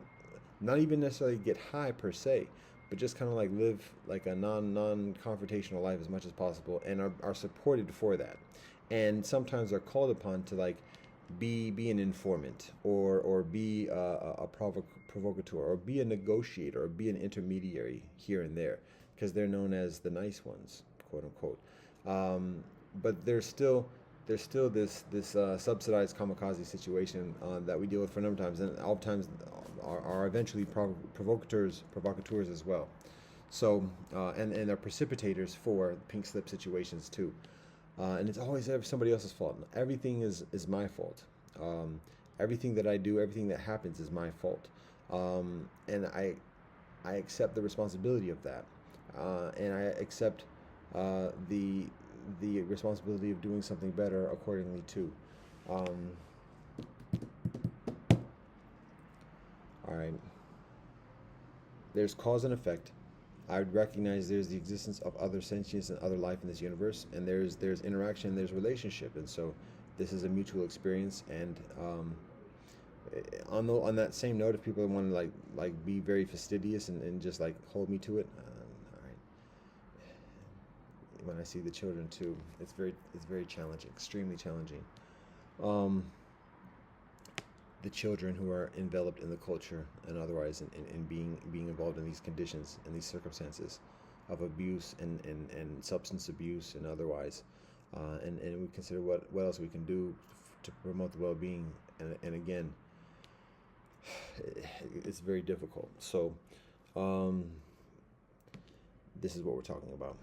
not even necessarily get high per se, but just kind of like live like a non-confrontational life as much as possible, and are supported for that. And sometimes are called upon to like be an informant or be a provocateur or be a negotiator or be an intermediary here and there, because they're known as the nice ones, quote unquote. But there's still this subsidized kamikaze situation that we deal with for a number of times, and oftentimes are eventually provocateurs as well. So and they're precipitators for pink slip situations too, and it's always somebody else's fault. Everything is my fault. Everything that I do, everything that happens is my fault, and I accept the responsibility of that, and I accept the responsibility of doing something better accordingly too. All right. There's cause and effect. I would recognize there's the existence of other sentience and other life in this universe, and there's interaction, there's relationship, and so this is a mutual experience, and on that same note, if people want to be very fastidious and just like hold me to it, all right. When I see the children too, it's very challenging, extremely challenging. Um, the children who are enveloped in the culture and otherwise in being involved in these conditions and these circumstances of abuse and substance abuse and otherwise, and we consider what else we can do to promote the well-being, and again, it's very difficult. So this is what we're talking about.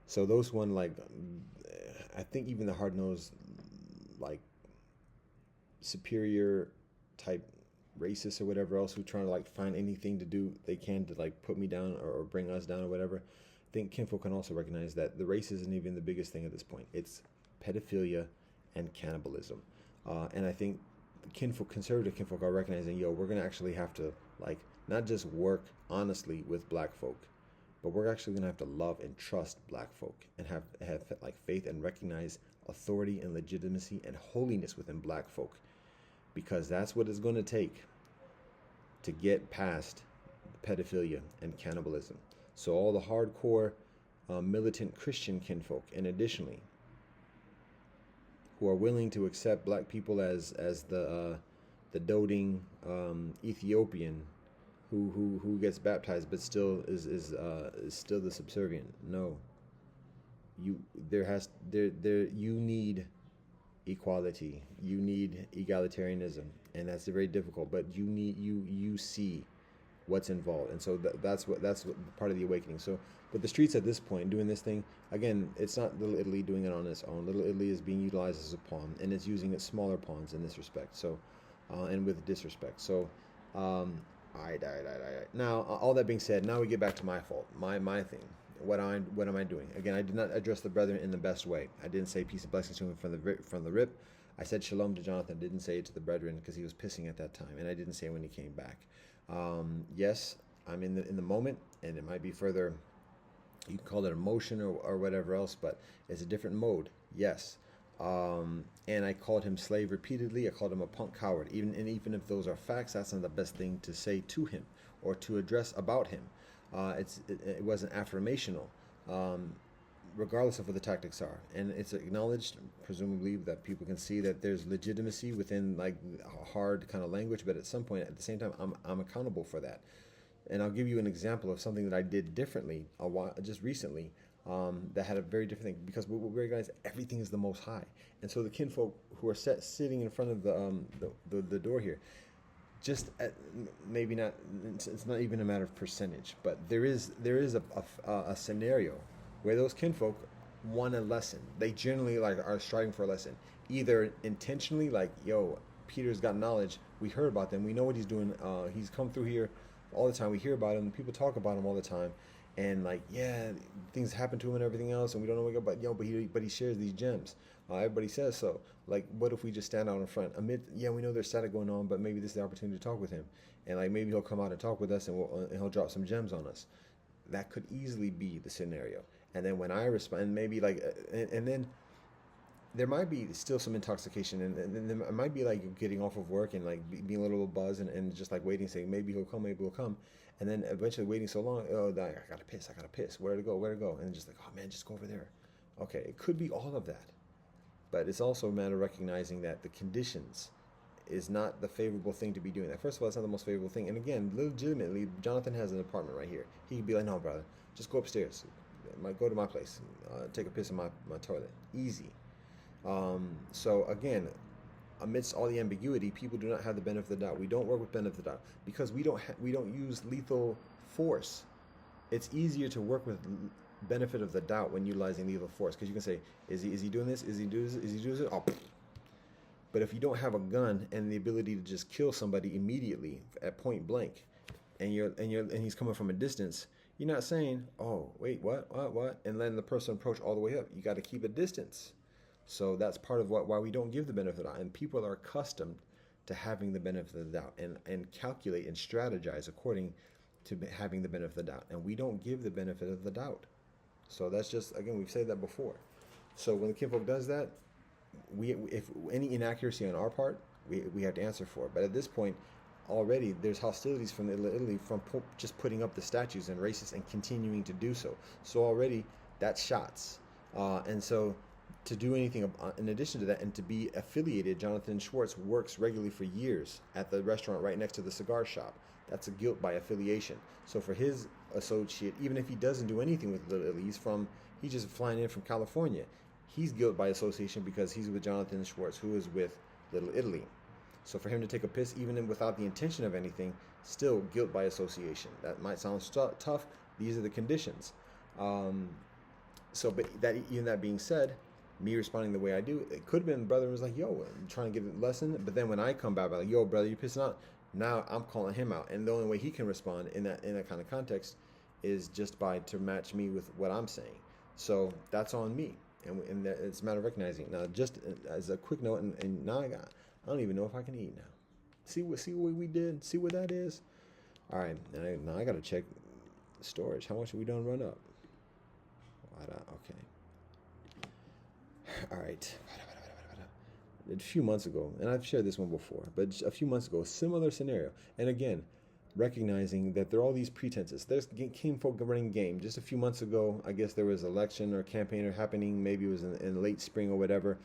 So those one, like, I think even the hard-nosed, like, superior type racists or whatever else who trying to like find anything to do they can to like put me down or bring us down or whatever, I think kinfolk can also recognize that the race isn't even the biggest thing at this point. It's pedophilia and cannibalism. And I think conservative kinfolk are recognizing, yo, we're going to actually have to, like, not just work honestly with black folk, but we're actually going to have to love and trust black folk and have like faith and recognize authority and legitimacy and holiness within black folk, because that's what it's going to take to get past pedophilia and cannibalism. So all the hardcore militant Christian kinfolk, and additionally, who are willing to accept black people as the doting Ethiopian who gets baptized but still is still the subservient. No, you need equality, you need egalitarianism, and that's very difficult. But you see what's involved, and so that's what part of the awakening. So, but the streets at this point doing this thing again, it's not Little Italy doing it on its own. Little Italy is being utilized as a pawn, and it's using its smaller pawns in this respect. So, and with disrespect. So, now all that being said, now we get back to my fault, my thing. What am I doing? Again, I did not address the brethren in the best way. I didn't say peace and blessings to him from the rip. I said shalom to Jonathan. I didn't say it to the brethren because he was pissing at that time, and I didn't say it when he came back. Yes, I'm in the moment, and it might be further. You can call it emotion or whatever else, but it's a different mode. Yes, and I called him slave repeatedly. I called him a punk coward. Even if those are facts, that's not the best thing to say to him or to address about him. It wasn't affirmational, regardless of what the tactics are, and it's acknowledged, presumably, that people can see that there's legitimacy within like hard kind of language. But at some point, at the same time, I'm accountable for that, and I'll give you an example of something that I did differently just recently, that had a very different thing, because we recognize everything is the Most High, and so the kinfolk who are sitting in front of the door here. Just maybe not. It's not even a matter of percentage, but there is a scenario where those kinfolk want a lesson. They generally like are striving for a lesson, either intentionally, like, yo, Peter's got knowledge. We heard about them. We know what he's doing. He's come through here all the time. We hear about him. People talk about him all the time, and like, yeah, things happen to him and everything else, and we don't know what. But he shares these gems. Everybody says so. Like, what if we just stand out in front? Yeah, we know there's static going on, but maybe this is the opportunity to talk with him, and like maybe he'll come out and talk with us, and he'll drop some gems on us. That could easily be the scenario. And then when I respond, maybe like, and then there might be still some intoxication, and there might be like getting off of work and like being a little buzzed and just like waiting, saying maybe he'll come, and then eventually waiting so long, oh, I gotta piss, where to go, and just like, oh man, just go over there. Okay, it could be all of that. But it's also a matter of recognizing that the conditions is not the favorable thing to be doing that. First of all, it's not the most favorable thing. And again, legitimately, Jonathan has an apartment right here. He could be like, no, brother, just go upstairs. Go to my place. Take a piss in my toilet. Easy. So again, amidst all the ambiguity, people do not have the benefit of the doubt. We don't work with benefit of the doubt because we don't use lethal force. It's easier to work with benefit of the doubt when utilizing lethal force, because you can say, is he doing this? Is he doing this? Oh. But if you don't have a gun and the ability to just kill somebody immediately at point blank, and he's coming from a distance, you're not saying, oh wait, what, and letting the person approach all the way up. You got to keep a distance. So that's part of why we don't give the benefit of the doubt, and people are accustomed to having the benefit of the doubt and calculate and strategize according to having the benefit of the doubt, and we don't give the benefit of the doubt. So that's just, again, we've said that before. So when the kinfolk does that, we if any inaccuracy on our part, we have to answer for it. But at this point, already there's hostilities from Italy from just putting up the statues and racist and continuing to do so. So already that's shots, and so to do anything in addition to that and to be affiliated, Jonathan Schwartz works regularly for years at the restaurant right next to the cigar shop. That's a guilt by affiliation. So for his associate, even if he doesn't do anything with Little Italy, he's just flying in from California. He's guilt by association because he's with Jonathan Schwartz, who is with Little Italy. So for him to take a piss, even without the intention of anything, still guilt by association. That might sound tough. These are the conditions. But even that being said, me responding the way I do, it could have been brother was like, yo, I'm trying to give a lesson. But then when I come back, I'm like, yo, brother, you pissing out. Now I'm calling him out. And the only way he can respond in that kind of context is just to match me with what I'm saying. So that's on me. And it's a matter of recognizing. Now, just as a quick note, and now I don't even know if I can eat now. See what we did? See what that is? All right, now I got to check storage. How much have we done run up? Okay. All right. A few months ago, and I've shared this one before, but a few months ago, similar scenario. And again, recognizing that there are all these pretenses. There's kinfolk running game. Just a few months ago, I guess there was election or campaign happening. Maybe it was in late spring or whatever.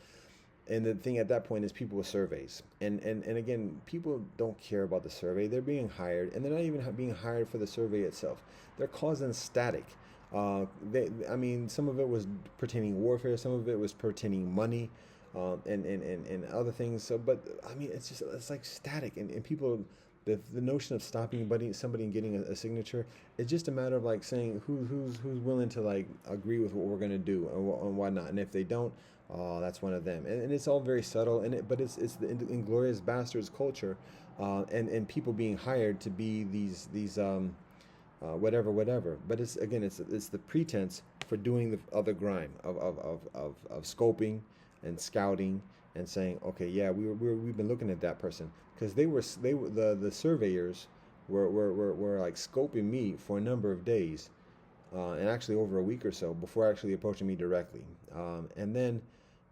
And the thing at that point is people with surveys. And again, people don't care about the survey. They're being hired, and they're not even being hired for the survey itself. They're causing static. Some of it was pertaining warfare. Some of it was pertaining money. And other things. So, but I mean, it's like static, and people, the notion of stopping somebody and getting a signature, it's just a matter of like saying who's willing to like agree with what we're gonna do and whatnot. And if they don't, that's one of them. And it's all very subtle. But it's the Inglorious Bastards culture, and people being hired to be these whatever. But it's the pretense for doing the other grime of scoping and scouting and saying, okay, yeah, we've been looking at that person, because the surveyors were like scoping me for a number of days, and actually over a week or so before actually approaching me directly, and then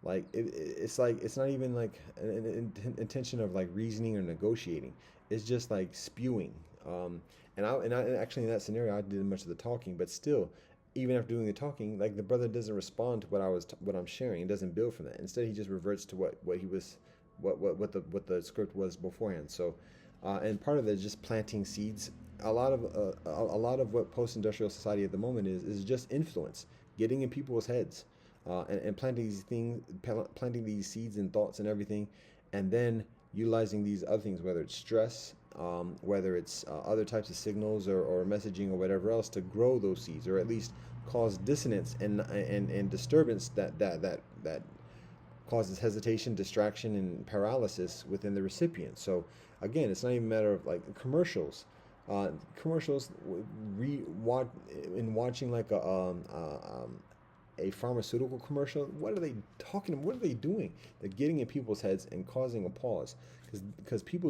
like it's like it's not even like an intention of like reasoning or negotiating. It's just like spewing. And I actually in that scenario I did much of the talking, but still, even after doing the talking, like the brother doesn't respond to what I'm sharing. It doesn't build from that. Instead, he just reverts to what the script was beforehand. So, and part of it is just planting seeds. A lot of what post-industrial society at the moment is just influence, getting in people's heads, and planting these seeds and thoughts and everything, and then utilizing these other things, whether it's stress, whether it's other types of signals or messaging or whatever else, to grow those seeds, or at least cause dissonance and disturbance that causes hesitation, distraction, and paralysis within the recipient. So again, it's not even a matter of like commercials. Watching like a pharmaceutical commercial, what are they talking? What are they doing? They're getting in people's heads and causing a pause, because people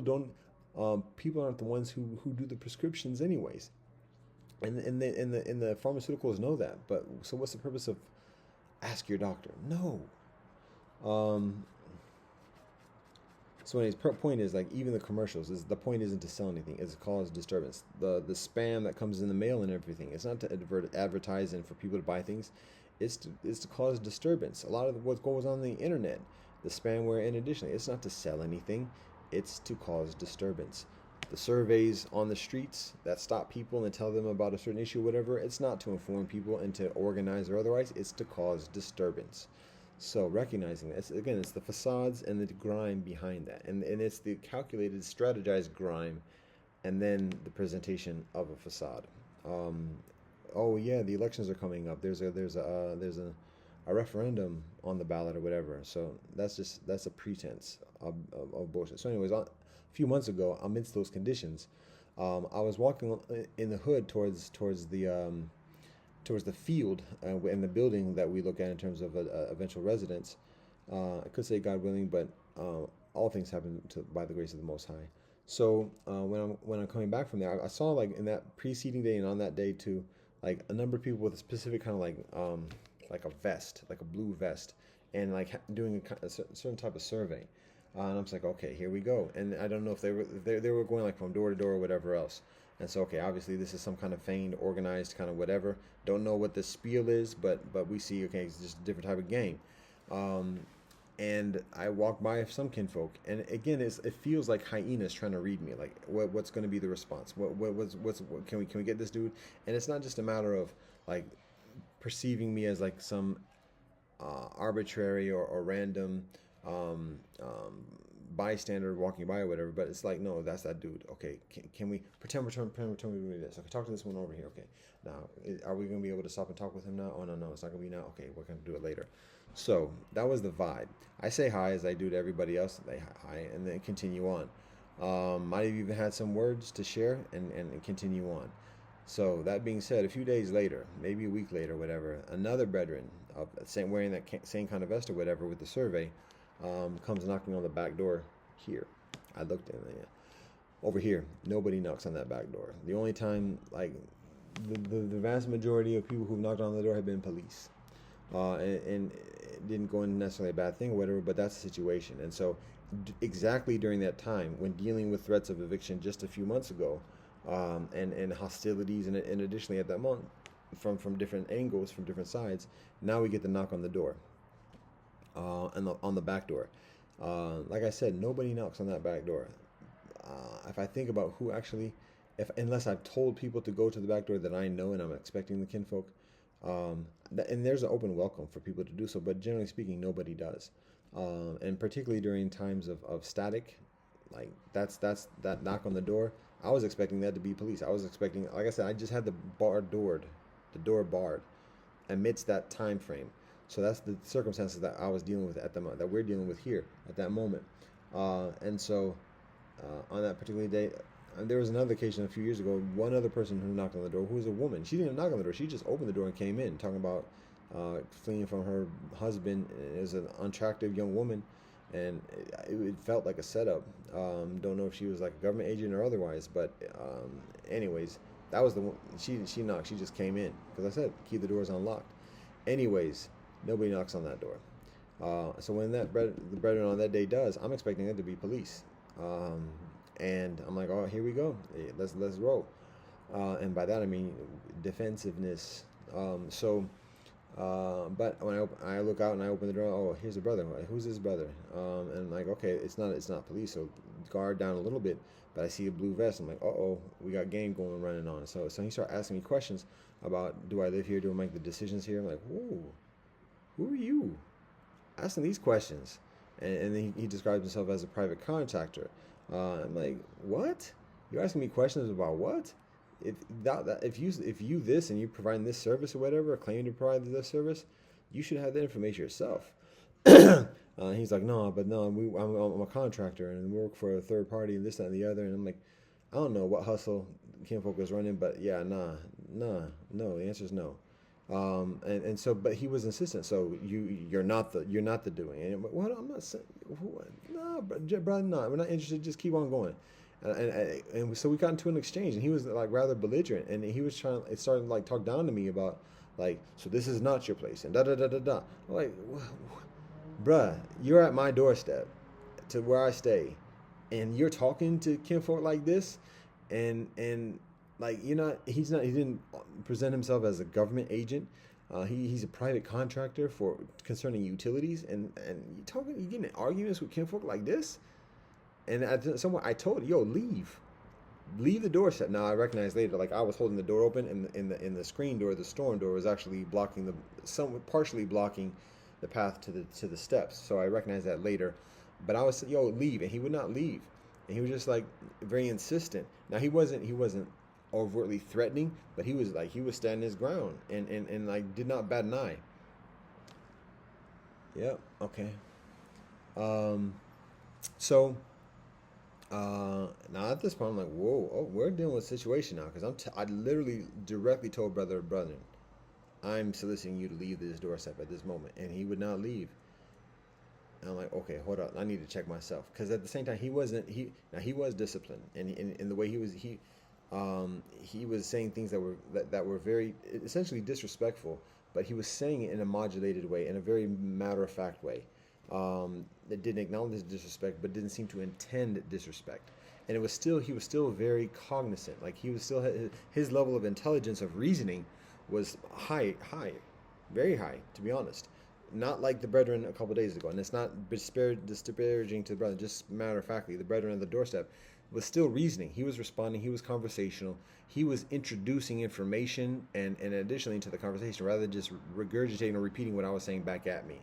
aren't the ones who do the prescriptions anyways, and the pharmaceuticals know that. But so what's the purpose of ask your doctor? No. So anyways, point is, like, even the commercials, the point isn't to sell anything, it's to cause disturbance. The spam that comes in the mail and everything, it's not to advertise and for people to buy things. It's to cause disturbance. A lot of what goes on the internet, the spamware, in addition, it's not to sell anything, it's to cause disturbance. The surveys on the streets that stop people and tell them about a certain issue, whatever, it's not to inform people and to organize or otherwise, it's to cause disturbance. So recognizing that, it's the facades and the grime behind that, and it's the calculated, strategized grime, and then the presentation of a facade. Oh yeah, the elections are coming up. There's a referendum on the ballot or whatever. So that's a pretense of bullshit. So anyways, a few months ago, amidst those conditions, I was walking in the hood towards the field and the building that we look at in terms of eventual residence. I could say God willing, but all things happen by the grace of the Most High. So when I'm coming back from there, I saw, like, in that preceding day and on that day too, like a number of people with a specific kind of like a vest, like a blue vest, and like doing a certain type of survey. And I'm just like, okay, here we go. And I don't know if they were going like from door to door or whatever else. And so, okay, obviously this is some kind of feigned, organized kind of whatever. Don't know what the spiel is, but we see, okay, it's just a different type of game. Um, and I walk by some kinfolk, and again, it feels like hyenas trying to read me. Like, what's going to be the response? What can we get this dude? And it's not just a matter of like perceiving me as like some arbitrary or random um, um, bystander walking by or whatever, but it's like, no, that's that dude. Okay, can we pretend we're doing this? Okay, talk to this one over here. Okay, now are we gonna be able to stop and talk with him now? Oh no, it's not gonna be now. Okay, we're gonna do it later. So that was the vibe. I say hi as I do to everybody else. They hi and then continue on. Might have even had some words to share and continue on. So that being said, a few days later, maybe a week later, whatever, another brethren of same wearing that same kind of vest or whatever with the survey comes knocking on the back door here. I looked in there. Over here, nobody knocks on that back door. The only time, like, the vast majority of people who've knocked on the door have been police. And it didn't go into necessarily a bad thing or whatever, but that's the situation. And so, exactly during that time, when dealing with threats of eviction just a few months ago, and hostilities, and additionally at that month, from different angles, from different sides, now we get the knock on the door, on the back door. Like I said, nobody knocks on that back door. If I think about who actually, if unless I've told people to go to the back door that I know and I'm expecting the kinfolk, and there's an open welcome for people to do so, but generally speaking, nobody does. And particularly during times of static, like that knock on the door. I was expecting that to be police. I was expecting, like I said, I just had the door barred amidst that time frame. So that's the circumstances that I was dealing with at the moment, that we're dealing with here at that moment. And so on that particular day, there was another occasion a few years ago. One other person who knocked on the door, who was a woman, she didn't even knock on the door. She just opened the door and came in, talking about fleeing from her husband as an unattractive young woman, and it felt like a setup. Don't know if she was like a government agent or otherwise, but anyways, that was the one. She knocked. She just came in because I said keep the doors unlocked. Anyways, nobody knocks on that door. So when the brethren on that day does, I'm expecting it to be police. And I'm like, oh, here we go. Let's roll. And by that I mean defensiveness. But when I look out and I open the door, oh, here's a brother. Who's this brother? And I'm like, okay, it's not police. So guard down a little bit. But I see a blue vest. I'm like, oh, we got game going running on. So he started asking me questions about, do I live here? Do I make the decisions here? I'm like, whoa, who are you? Asking these questions. And then he describes himself as a private contractor. I'm like, what? You're asking me questions about what? If you this and you providing this service or whatever, or claiming to provide this service, you should have that information yourself. He's like, no, I'm a contractor and we work for a third party and this, that, and the other. And I'm like, I don't know what hustle kinfolk is running, but yeah, no. The answer is no. And so, but he was insistent. So you're not the doing. And I'm like, what? I'm not saying. No, brother, no, we're not interested. Just keep on going. And so we got into an exchange, and he was like rather belligerent, and he was it started to like talk down to me about like, so this is not your place, and da da da da da. I'm like, bruh, you're at my doorstep to where I stay, and you're talking to kinfolk like this, and like he didn't present himself as a government agent. He's a private contractor for concerning utilities, and you getting in arguments with kinfolk like this. And I told yo, leave the door shut. Now I recognized later, like I was holding the door open, and in the screen door, the storm door was actually partially blocking the path to the steps. So I recognized that later. But I was, yo, leave, and he would not leave, and he was just like very insistent. Now he wasn't overtly threatening, but he was standing his ground, and like did not bat an eye. Yep. Okay. So. Now at this point I'm like, whoa, oh, we're dealing with a situation now, because I literally directly told brethren, I'm soliciting you to leave this doorstep at this moment, and he would not leave. And I'm like, okay, hold on, I need to check myself, because at the same time he was disciplined, and in the way he He was saying things that were very essentially disrespectful, but he was saying it in a modulated way, in a very matter of fact way. That didn't acknowledge disrespect, but didn't seem to intend disrespect. And it was still he was still very cognizant. Like he was still his level of intelligence of reasoning was high, very high, to be honest. Not like the brethren a couple of days ago, and it's not disparaging to the brethren. Just matter of factly, the brethren at the doorstep was still reasoning. He was responding. He was conversational. He was introducing information and additionally to the conversation, rather than just regurgitating or repeating what I was saying back at me.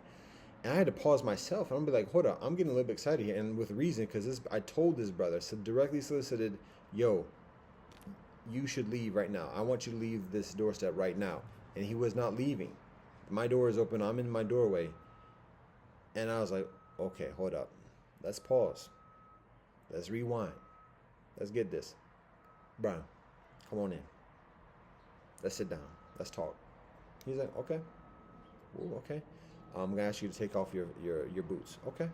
And I had to pause myself. And I'm be like, hold up, I'm getting a little bit excited here, and with reason, because I told this brother, so directly solicited, yo, you should leave right now. I want you to leave this doorstep right now. And he was not leaving. My door is open. I'm in my doorway. And I was like, okay, hold up. Let's pause. Let's rewind. Let's get this. Brian, come on in. Let's sit down. Let's talk. He's like, okay. Ooh, okay. I'm going to ask you to take off your boots. Okay.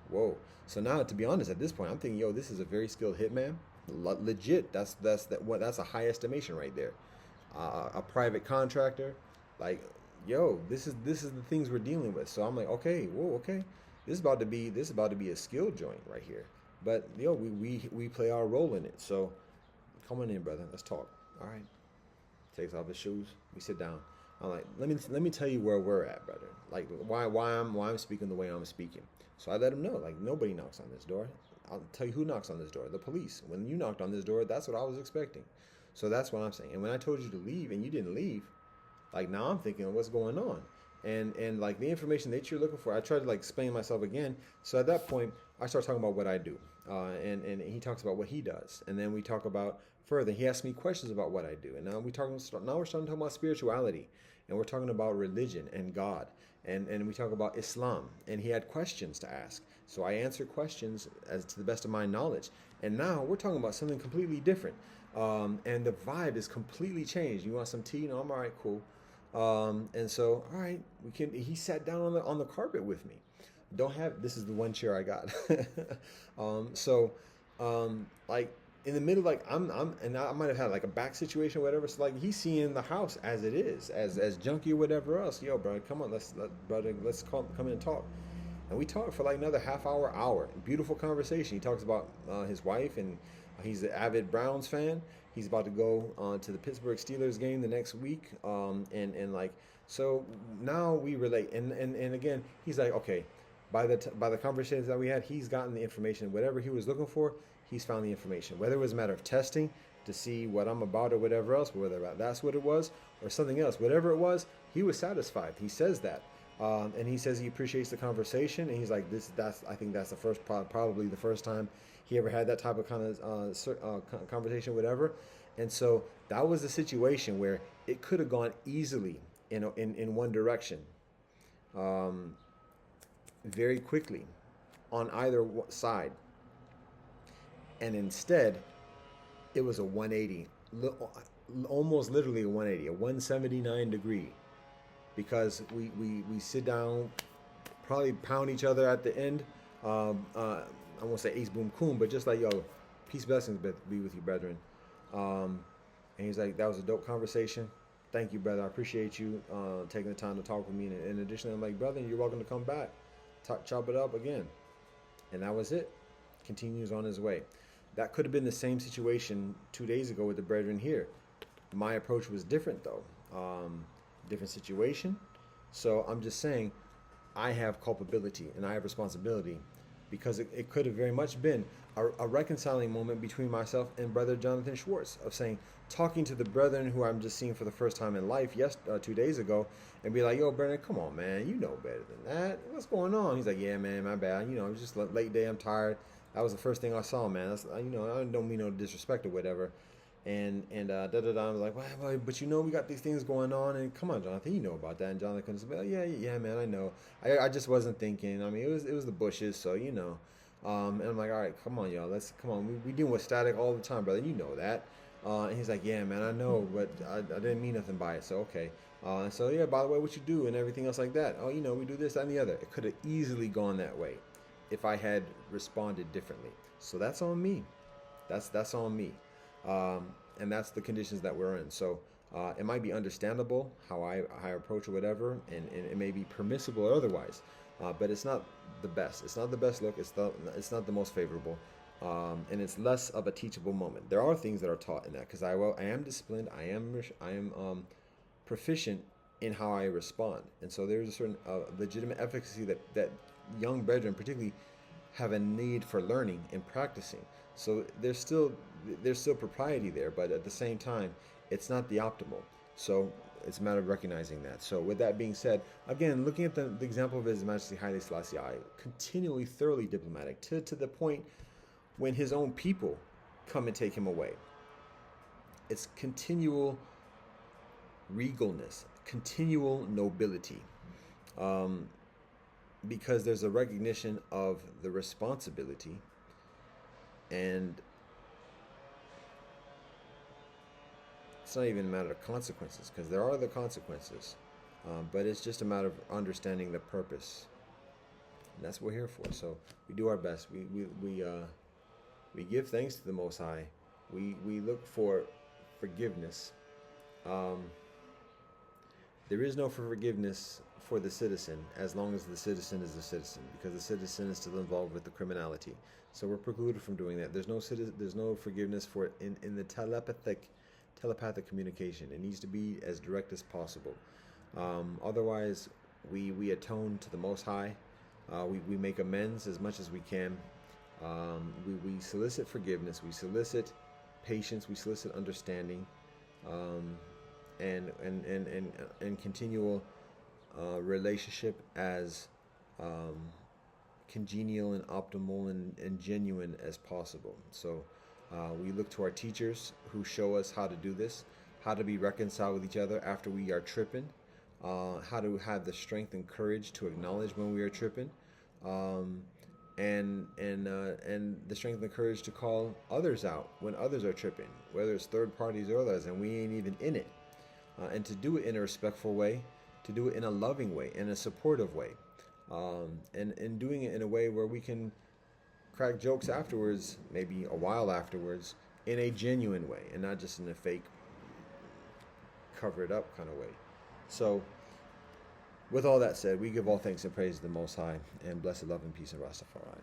Whoa. So now, to be honest, at this point, I'm thinking, yo, this is a very skilled hitman. Legit. That's a high estimation right there. A private contractor. Like, yo, this is the things we're dealing with. So I'm like, okay, whoa, okay, this is about to be a skill joint right here. But yo, we play our role in it. So come on in, brother. Let's talk. All right. Takes off his shoes. We sit down. I'm like, let me tell you where we're at, brother. Like why I'm speaking the way I'm speaking. So I let him know, like, nobody knocks on this door. I'll tell you who knocks on this door. The police. When you knocked on this door, that's what I was expecting. So that's what I'm saying. And when I told you to leave and you didn't leave, like, now I'm thinking, what's going on? And like the information that you're looking for, I tried to like explain myself again. So at that point, I start talking about what I do, and he talks about what he does, and then we talk about further. He asks me questions about what I do, and now we're starting to talk about spirituality, and we're talking about religion and God, and we talk about Islam, and he had questions to ask. So I answer questions as to the best of my knowledge, and now we're talking about something completely different, and the vibe is completely changed. You want some tea? No, I'm all right, cool. And so, all right, he sat down on the carpet with me. This is the one chair I got. Like in the middle, like and I might have had like a back situation or whatever. So like he's seeing the house as it is, as junky or whatever else. Yo, brother, come on, let's come in and talk. And we talked for like another half hour. Beautiful conversation. He talks about his wife, and he's an avid Browns fan. He's about to go to the Pittsburgh Steelers game the next week, and like, so now we relate, and again, he's like, okay, by the conversations that we had, he's gotten the information. Whatever he was looking for, he's found the information. Whether it was a matter of testing to see what I'm about or whatever else, whether that's what it was or something else, whatever it was, he was satisfied. He says that, and he says he appreciates the conversation, and he's like, I think that's the first, probably the first time he ever had that type of kind of conversation, whatever. And so that was the situation where it could have gone easily in one direction, very quickly, on either side. And instead, it was a 180, almost literally a 180, a 179 degree, because we sit down, probably pound each other at the end. I won't say ace boom coon, but just like, yo, peace, blessings be with you, brethren. And he's like, that was a dope conversation. Thank you, brother. I appreciate you taking the time to talk with me. And additionally, I'm like, brother, you're welcome to come back, chop it up again. And that was it. Continues on his way. That could have been the same situation 2 days ago with the brethren here. My approach was different, though. Different situation. So I'm just saying, I have culpability and I have responsibility, because it could have very much been a reconciling moment between myself and Brother Jonathan Schwartz, of saying, talking to the brethren who I'm just seeing for the first time in life 2 days ago, and be like, yo, Brennan, come on, man, you know better than that. What's going on? He's like, yeah, man, my bad. You know, it was just a late day. I'm tired. That was the first thing I saw, man. That's, I don't mean no disrespect or whatever. And I was like, well, but we got these things going on, and come on, Jonathan, you know about that. And Jonathan was like, yeah, man, I know. I just wasn't thinking. I mean, it was the bushes, so you know. And I'm like, all right, come on, y'all, come on. We deal with static all the time, brother. You know that. And he's like, yeah, man, I know, but I didn't mean nothing by it. So okay. So yeah, by the way, what you do and everything else like that. Oh, we do this, that, and the other. It could have easily gone that way if I had responded differently. So that's on me. That's on me, and that's the conditions that we're in. So it might be understandable how I approach or whatever, and it may be permissible or otherwise, but it's not the best. It's not the best look. It's not the most favorable, and it's less of a teachable moment. There are things that are taught in that because I am disciplined. I am proficient in how I respond, and so there's a certain legitimate efficacy that young brethren particularly have a need for learning and practicing. So there's still propriety there, but at the same time, it's not the optimal. So it's a matter of recognizing that. So with that being said, again, looking at the example of His Majesty Haile Selassie I, continually thoroughly diplomatic to the point when his own people come and take him away. It's continual regalness, continual nobility. Because there's a recognition of the responsibility, and it's not even a matter of consequences, because there are the consequences, but it's just a matter of understanding the purpose, and that's what we're here for. So we do our best. We give thanks to the Most High. We look for forgiveness. There is no forgiveness for the citizen as long as the citizen is a citizen, because the citizen is still involved with the criminality. So we're precluded from doing that. There's no forgiveness for it in the telepathic communication. It needs to be as direct as possible. Otherwise, we atone to the Most High. We make amends as much as we can. We solicit forgiveness. We solicit patience. We solicit understanding. And continual relationship as congenial and optimal and genuine as possible. So we look to our teachers who show us how to do this, how to be reconciled with each other after we are tripping, how to have the strength and courage to acknowledge when we are tripping, and the strength and courage to call others out when others are tripping, whether it's third parties or others, and we ain't even in it. And to do it in a respectful way, to do it in a loving way, in a supportive way, and doing it in a way where we can crack jokes afterwards, maybe a while afterwards, in a genuine way, and not just in a fake, cover it up kind of way. So, with all that said, we give all thanks and praise to the Most High, and blessed love and peace of Rastafari.